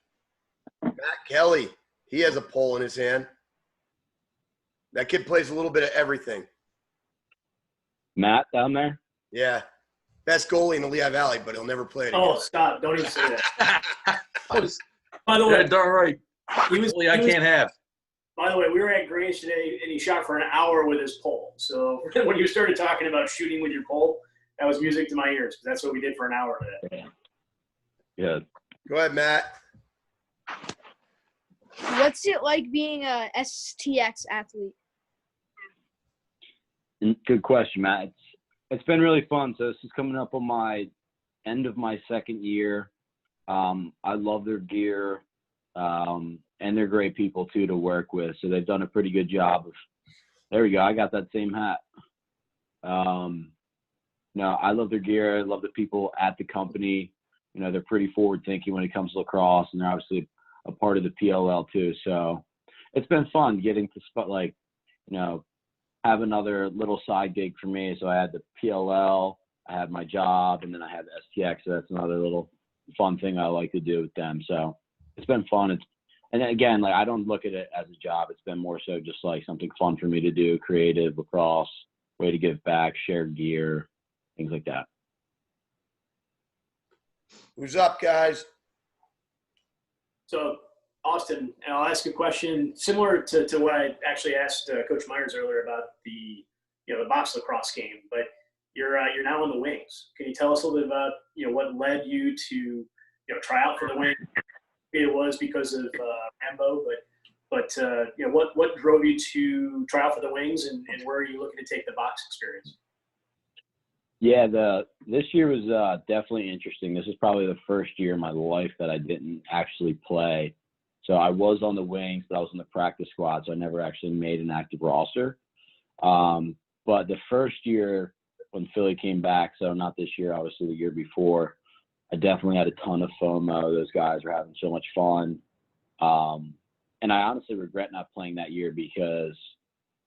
Matt Kelly. He has a pole in his hand. That kid plays a little bit of everything. Matt down there? Yeah. Best goalie in the Lehigh Valley, but he'll never play it again. Oh, stop. Don't even say that. By the way, darn right. I can't have. By the way, we were at Grange today, and he shot for an hour with his pole. So when you started talking about shooting with your pole, that was music to my ears, because that's what we did for an hour today. Yeah. Go ahead, Matt. What's it like being a STX athlete? Good question, Matt. It's been really fun. So this is coming up on my end of my second year. I love their gear, and they're great people too to work with. So they've done a pretty good job of. There we go. I got that same hat. No, I love their gear. I love the people at the company. You know, they're pretty forward thinking when it comes to lacrosse, and they're obviously a part of the PLL too. So it's been fun getting to have another little side gig for me. So I had the PLL, I had my job, and then I had the STX. So that's another little fun thing I like to do with them. So it's been fun. And again, like, I don't look at it as a job. It's been more so just like something fun for me to do, creative, lacrosse, way to give back, share gear, things like that. Who's up, guys? So, Austin, I'll ask a question similar to what I actually asked Coach Myers earlier about the box lacrosse game. But you're now on the wings. Can you tell us a little bit about what led you to try out for the wing? Maybe it was because of Embo, but what drove you to try out for the wings, and where are you looking to take the box experience? Yeah, this year was definitely interesting. This is probably the first year in my life that I didn't actually play. So I was on the wings, but I was in the practice squad, so I never actually made an active roster. But the first year when Philly came back, so not this year, obviously the year before, I definitely had a ton of FOMO. Those guys were having so much fun. And I honestly regret not playing that year because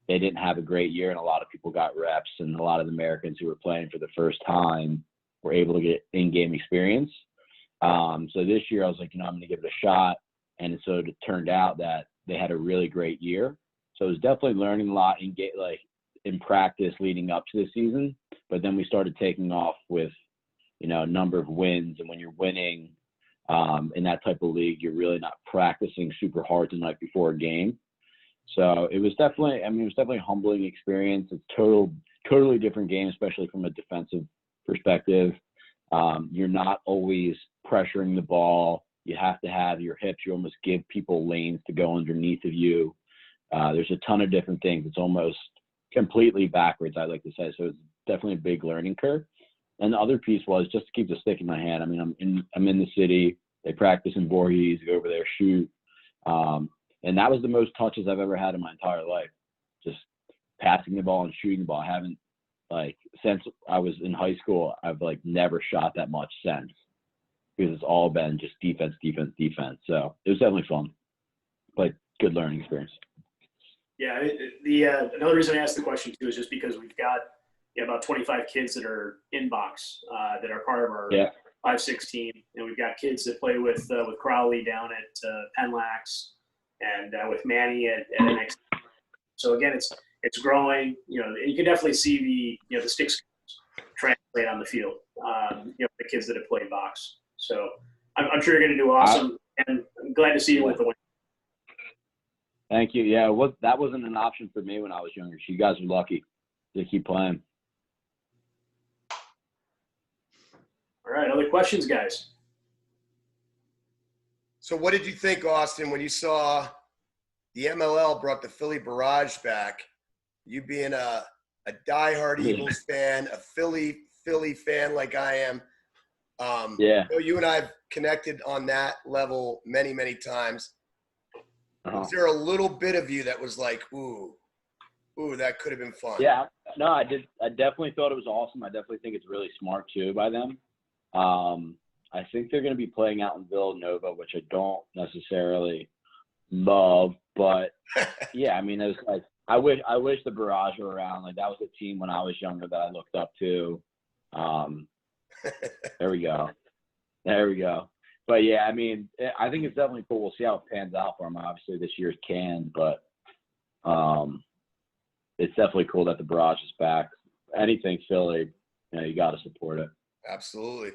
they didn't have a great year, and a lot of people got reps, and a lot of the Americans who were playing for the first time were able to get in-game experience. So this year I was like, I'm going to give it a shot. And so it turned out that they had a really great year. So I was definitely learning a lot in practice leading up to the season. But then we started taking off with, a number of wins. And when you're winning, In that type of league, you're really not practicing super hard the night before a game. So it was definitely a humbling experience. It's totally different game, especially from a defensive perspective. You're not always pressuring the ball. You have to have your hips. You almost give people lanes to go underneath of you. There's a ton of different things. It's almost completely backwards, I like to say. So it's definitely a big learning curve. And the other piece was just to keep the stick in my hand. I mean, I'm in the city. They practice in Voorhees, go over there, shoot. And that was the most touches I've ever had in my entire life. Just passing the ball and shooting the ball. I haven't, since I was in high school, I've, never shot that much since. Because it's all been just defense. So it was definitely fun. But good learning experience. Yeah, another reason I asked the question, too, is just because we've got about 25 kids that are in box that are part of our 5-6 team. And we've got kids that play with Crowley down at Penn LAX and with Manny at NX. So, again, it's growing. And you can definitely see the sticks translate on the field, the kids that have played box. So I'm sure you're going to do awesome, and I'm glad to see you with the win. Thank you. Yeah, that wasn't an option for me when I was younger. So you guys are lucky to keep playing. All right, other questions, guys? So what did you think, Austin, when you saw the MLL brought the Philly Barrage back? You being a diehard Eagles fan, a Philly fan like I am. You and I have connected on that level many, many times. Was there a little bit of you that was like, ooh, that could have been fun? Yeah, no, I did. I definitely thought it was awesome. I definitely think it's really smart too by them. I think they're going to be playing out in Villanova, which I don't necessarily love, but yeah, I mean, it was I wish the Barrage were around. That was a team when I was younger that I looked up to. There we go. But yeah, I mean, I think it's definitely cool. We'll see how it pans out for them. Obviously, this year's can, but it's definitely cool that the Barrage is back. Anything Philly, you got to support it. Absolutely.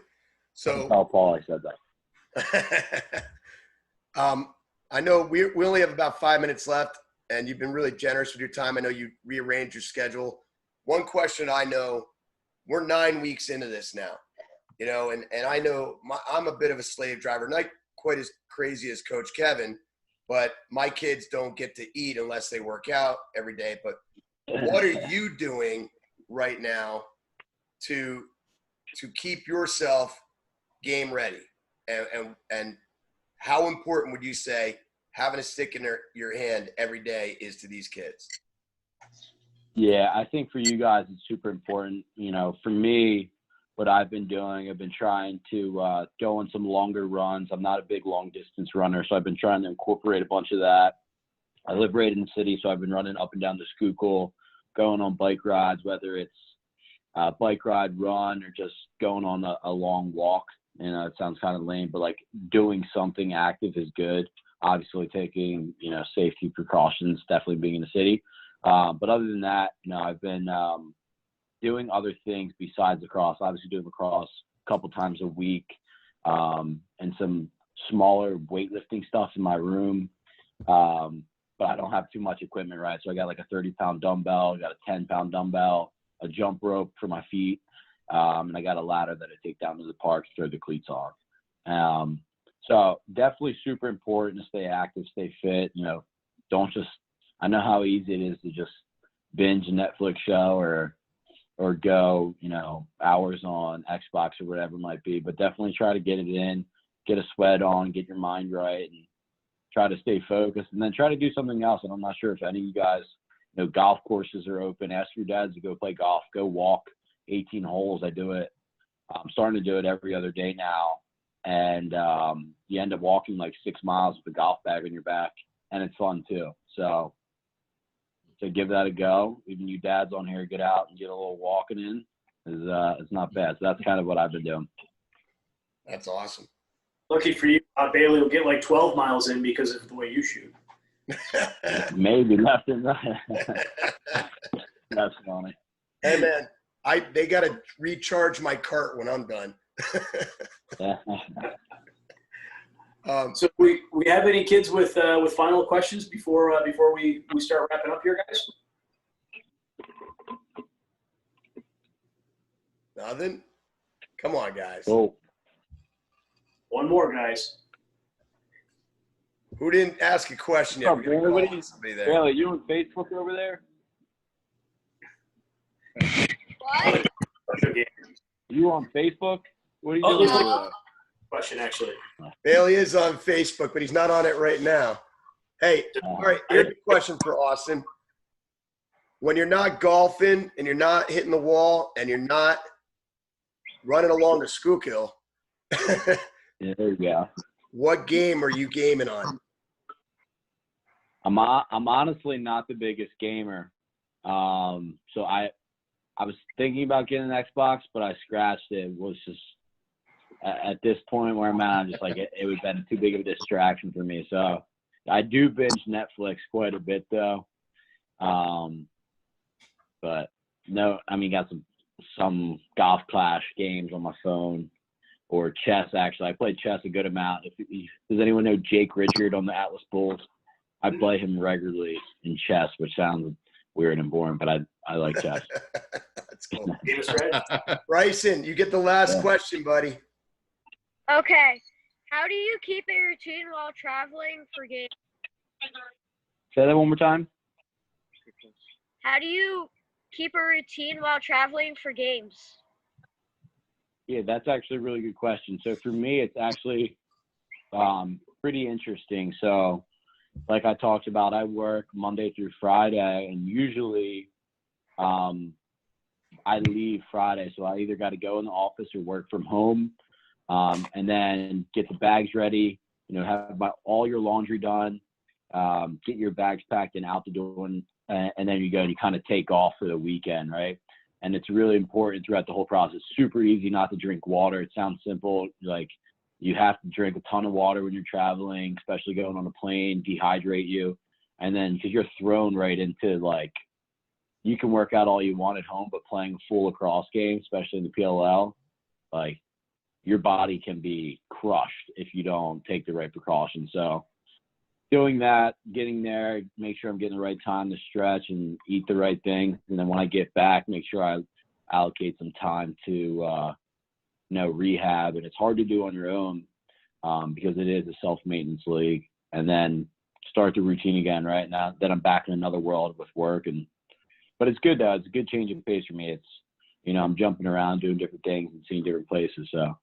So, tell Paul I said that. I know we only have about 5 minutes left, and you've been really generous with your time. I know you rearranged your schedule. One question I know, we're 9 weeks into this now. And I know I'm a bit of a slave driver, not quite as crazy as Coach Kevin, but my kids don't get to eat unless they work out every day. But what are you doing right now to keep yourself game ready? And how important would you say having a stick in your hand every day is to these kids? Yeah, I think for you guys, it's super important. For me, what I've been doing, I've been trying to go on some longer runs. I'm not a big long distance runner, so I've been trying to incorporate a bunch of that. I live right in the city, so I've been running up and down the Schuylkill, going on bike rides, whether it's bike ride, run, or just going on a long walk. It sounds kind of lame, but doing something active is good. Obviously taking, safety precautions, definitely being in the city. But other than that, I've been doing other things besides lacrosse. Obviously doing lacrosse a couple times a week, and some smaller weightlifting stuff in my room. But I don't have too much equipment, right? So I got a 30-pound dumbbell, I got a 10-pound dumbbell, a jump rope for my feet, and I got a ladder that I take down to the park to throw the cleats on. So definitely super important to stay active, stay fit. Don't just – I know how easy it is to just binge a Netflix show or go, hours on Xbox or whatever it might be. But definitely try to get it in, get a sweat on, get your mind right, and try to stay focused. And then try to do something else. And I'm not sure if any of you guys – golf courses are open. Ask your dads to go play golf. Go walk 18 holes. I do it. I'm starting to do it every other day now. And you end up walking 6 miles with a golf bag on your back, and it's fun too. So give that a go. Even you dads on here, get out and get a little walking in. It's not bad. So that's kind of what I've been doing. That's awesome. Lucky for you, Bailey will get 12 miles in because of the way you shoot. Maybe left and right. That's funny. Hey man, they gotta recharge my cart when I'm done. So we have any kids with final questions before we start wrapping up here, guys? Nothing? Come on, guys. Oh, One more, guys. Who didn't ask a question yet? What's up, We're gonna Bailey? call on somebody there. Bailey, you on Facebook over there? What? Okay. You on Facebook? What are you Oh, doing there's over there? Question actually. Bailey is on Facebook, but he's not on it right now. Hey, all right, here's a question for Austin. When you're not golfing and you're not hitting the wall and you're not running along the Schuylkill, Yeah, there you go. what game are you gaming on? I'm honestly not the biggest gamer. So I was thinking about getting an Xbox, but I scratched it. It was just at this point where I'm at, I'm just like it would have been too big of a distraction for me. So I do binge Netflix quite a bit though. But no, I mean, got some Golf Clash games on my phone or chess. Actually, I play chess a good amount. Does anyone know Jake Richard on the Atlas Bulls? I play him regularly in chess, which sounds weird and boring, but I like chess. That's cool. Bryson, you get the last question, buddy. Okay. How do you keep a routine while traveling for games? Say that one more time. How do you keep a routine while traveling for games? Yeah, that's actually a really good question. So for me, it's actually pretty interesting. So like I talked about, I work Monday through Friday, and usually I leave Friday. So I either got to go in the office or work from home, and then get the bags ready, have all your laundry done, get your bags packed and out the door, and then you go and you kind of take off for the weekend, right? And it's really important throughout the whole process. Super easy not to drink water. It sounds simple. Like you have to drink a ton of water when you're traveling, especially going on a plane, dehydrate you. And then because you're thrown right into like, you can work out all you want at home, but playing a full lacrosse game, especially in the PLL, like your body can be crushed if you don't take the right precautions. So doing that, getting there, make sure I'm getting the right time to stretch and eat the right things. And then when I get back, make sure I allocate some time to, rehab. And it's hard to do on your own because it is a self-maintenance league. And then start the routine again, right? Now that I'm back in another world with work. But it's good, though. It's a good change of pace for me. It's, I'm jumping around, doing different things and seeing different places. So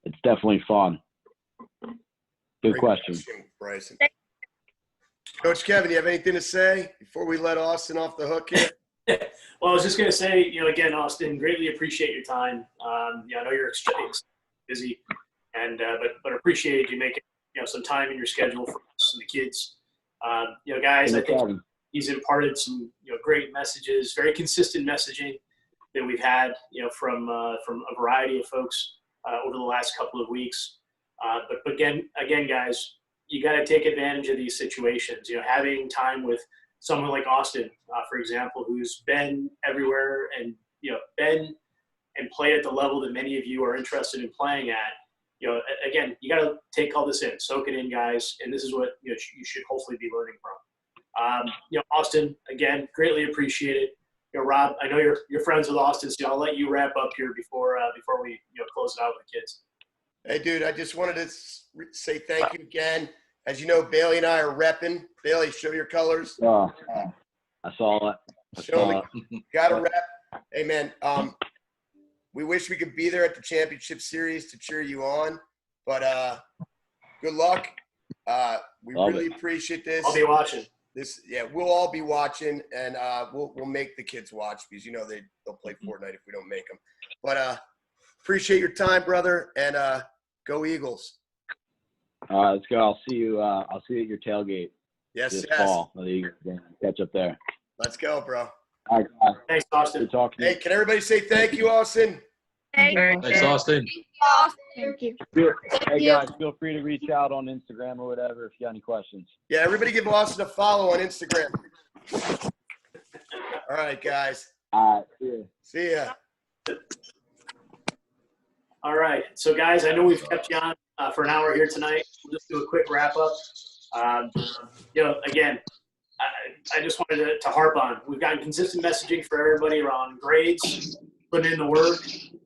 it's definitely fun. Good question. Bryson. Coach Kevin, do you have anything to say before we let Austin off the hook here? Well, I was just going to say, again, Austin, greatly appreciate your time. I know you're extremely busy, and but appreciate you making some time in your schedule for us and the kids. Guys, I think he's imparted some great messages, very consistent messaging that we've had from a variety of folks over the last couple of weeks. But again, guys, you got to take advantage of these situations. Having time with someone like Austin, for example, who's been everywhere and been and played at the level that many of you are interested in playing at. Again, you got to take all this in, soak it in, guys, and this is what you should hopefully be learning from. Austin, again, greatly appreciate it. Rob, I know you're friends with Austin, so I'll let you wrap up here before we close it out with the kids. Hey, dude, I just wanted to say thank you again. As you know, Bailey and I are repping. Bailey, show your colors. Oh, I saw it. Got to rep. Hey, man, we wish we could be there at the championship series to cheer you on, but good luck. We really appreciate this. I'll be watching. We'll all be watching, and we'll make the kids watch because they'll play Fortnite if we don't make them. But appreciate your time, brother, and go Eagles. All right, let's go. I'll see you at your tailgate. Yes. Fall. Catch up there. Let's go, bro. All right, guys. Thanks, Austin. Good talking to you. Hey, can everybody say thank you, Austin? Thanks, Austin. Thank you. Hey, guys, feel free to reach out on Instagram or whatever if you got any questions. Yeah, everybody give Austin a follow on Instagram. All right, guys. All right, see ya. All right. So, guys, I know we've kept you on for an hour here tonight. We'll just do a quick wrap up. Again, I just wanted to harp on. We've gotten consistent messaging for everybody around grades, putting in the work,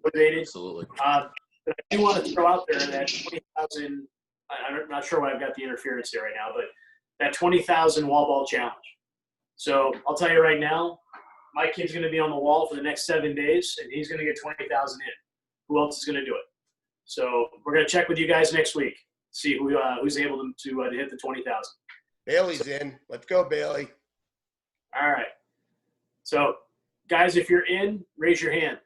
motivated. Absolutely. But I do want to throw out there that 20,000. I'm not sure why I've got the interference here right now, but that 20,000 wall ball challenge. So I'll tell you right now, my kid's going to be on the wall for the next 7 days, and he's going to get 20,000 in. Who else is going to do it? So we're going to check with you guys next week, see who's able to hit the 20,000. Bailey's in. Let's go, Bailey. All right. So, guys, if you're in, raise your hand.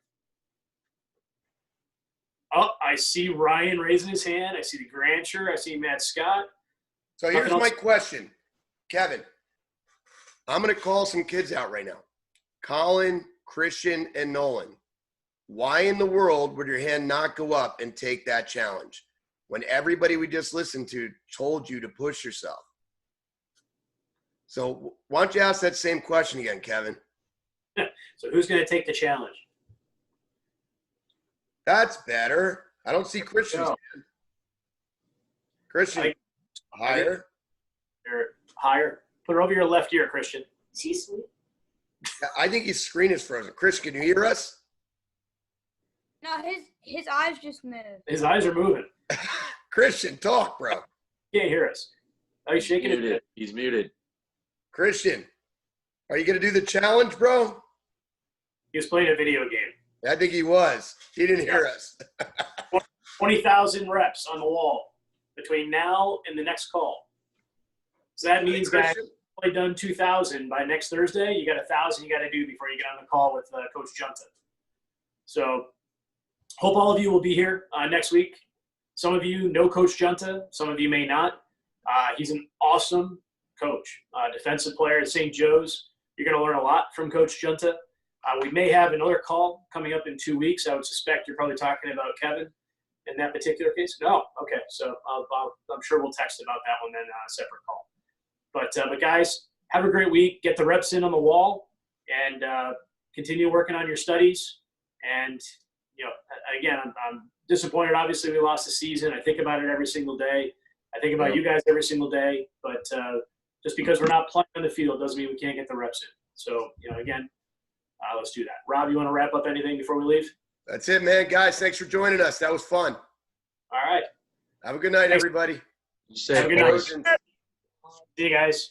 Oh, I see Ryan raising his hand. I see the Grancher. I see Matt Scott. So here's my question, Kevin. I'm going to call some kids out right now. Colin, Christian, and Nolan. Why in the world would your hand not go up and take that challenge when everybody we just listened to told you to push yourself? So why don't you ask that same question again, Kevin? So who's going to take the challenge? That's better. I don't see Christian's hand. Christian, higher. Higher. Put it over your left ear, Christian. Is he sweet? I think his screen is frozen. Christian, can you hear us? No, his eyes just moved. His eyes are moving. Christian, talk, bro. He can't hear us. Are you shaking Muted. it? He's muted. Christian, are you going to do the challenge, bro? He was playing a video game. I think he was. He didn't hear us. 20,000 reps on the wall between now and the next call. So that means, guys, you've only done 2,000 by next Thursday. You got 1,000 you got to do before you get on the call with Coach Junta. So hope all of you will be here next week. Some of you know Coach Junta. Some of you may not. He's an awesome coach, defensive player at St. Joe's. You're going to learn a lot from Coach Junta. We may have another call coming up in 2 weeks. I would suspect you're probably talking about Kevin in that particular case. No? Okay. So I'm sure we'll text about that one then on a separate call. But guys, have a great week. Get the reps in on the wall and continue working on your studies. And, again, I'm disappointed. Obviously, we lost the season. I think about it every single day. I think about you guys every single day. But just because we're not playing on the field doesn't mean we can't get the reps in. So, again, let's do that. Rob, you want to wrap up anything before we leave? That's it, man. Guys, thanks for joining us. That was fun. All right. Have a good night, everybody. Have a good night. See you guys.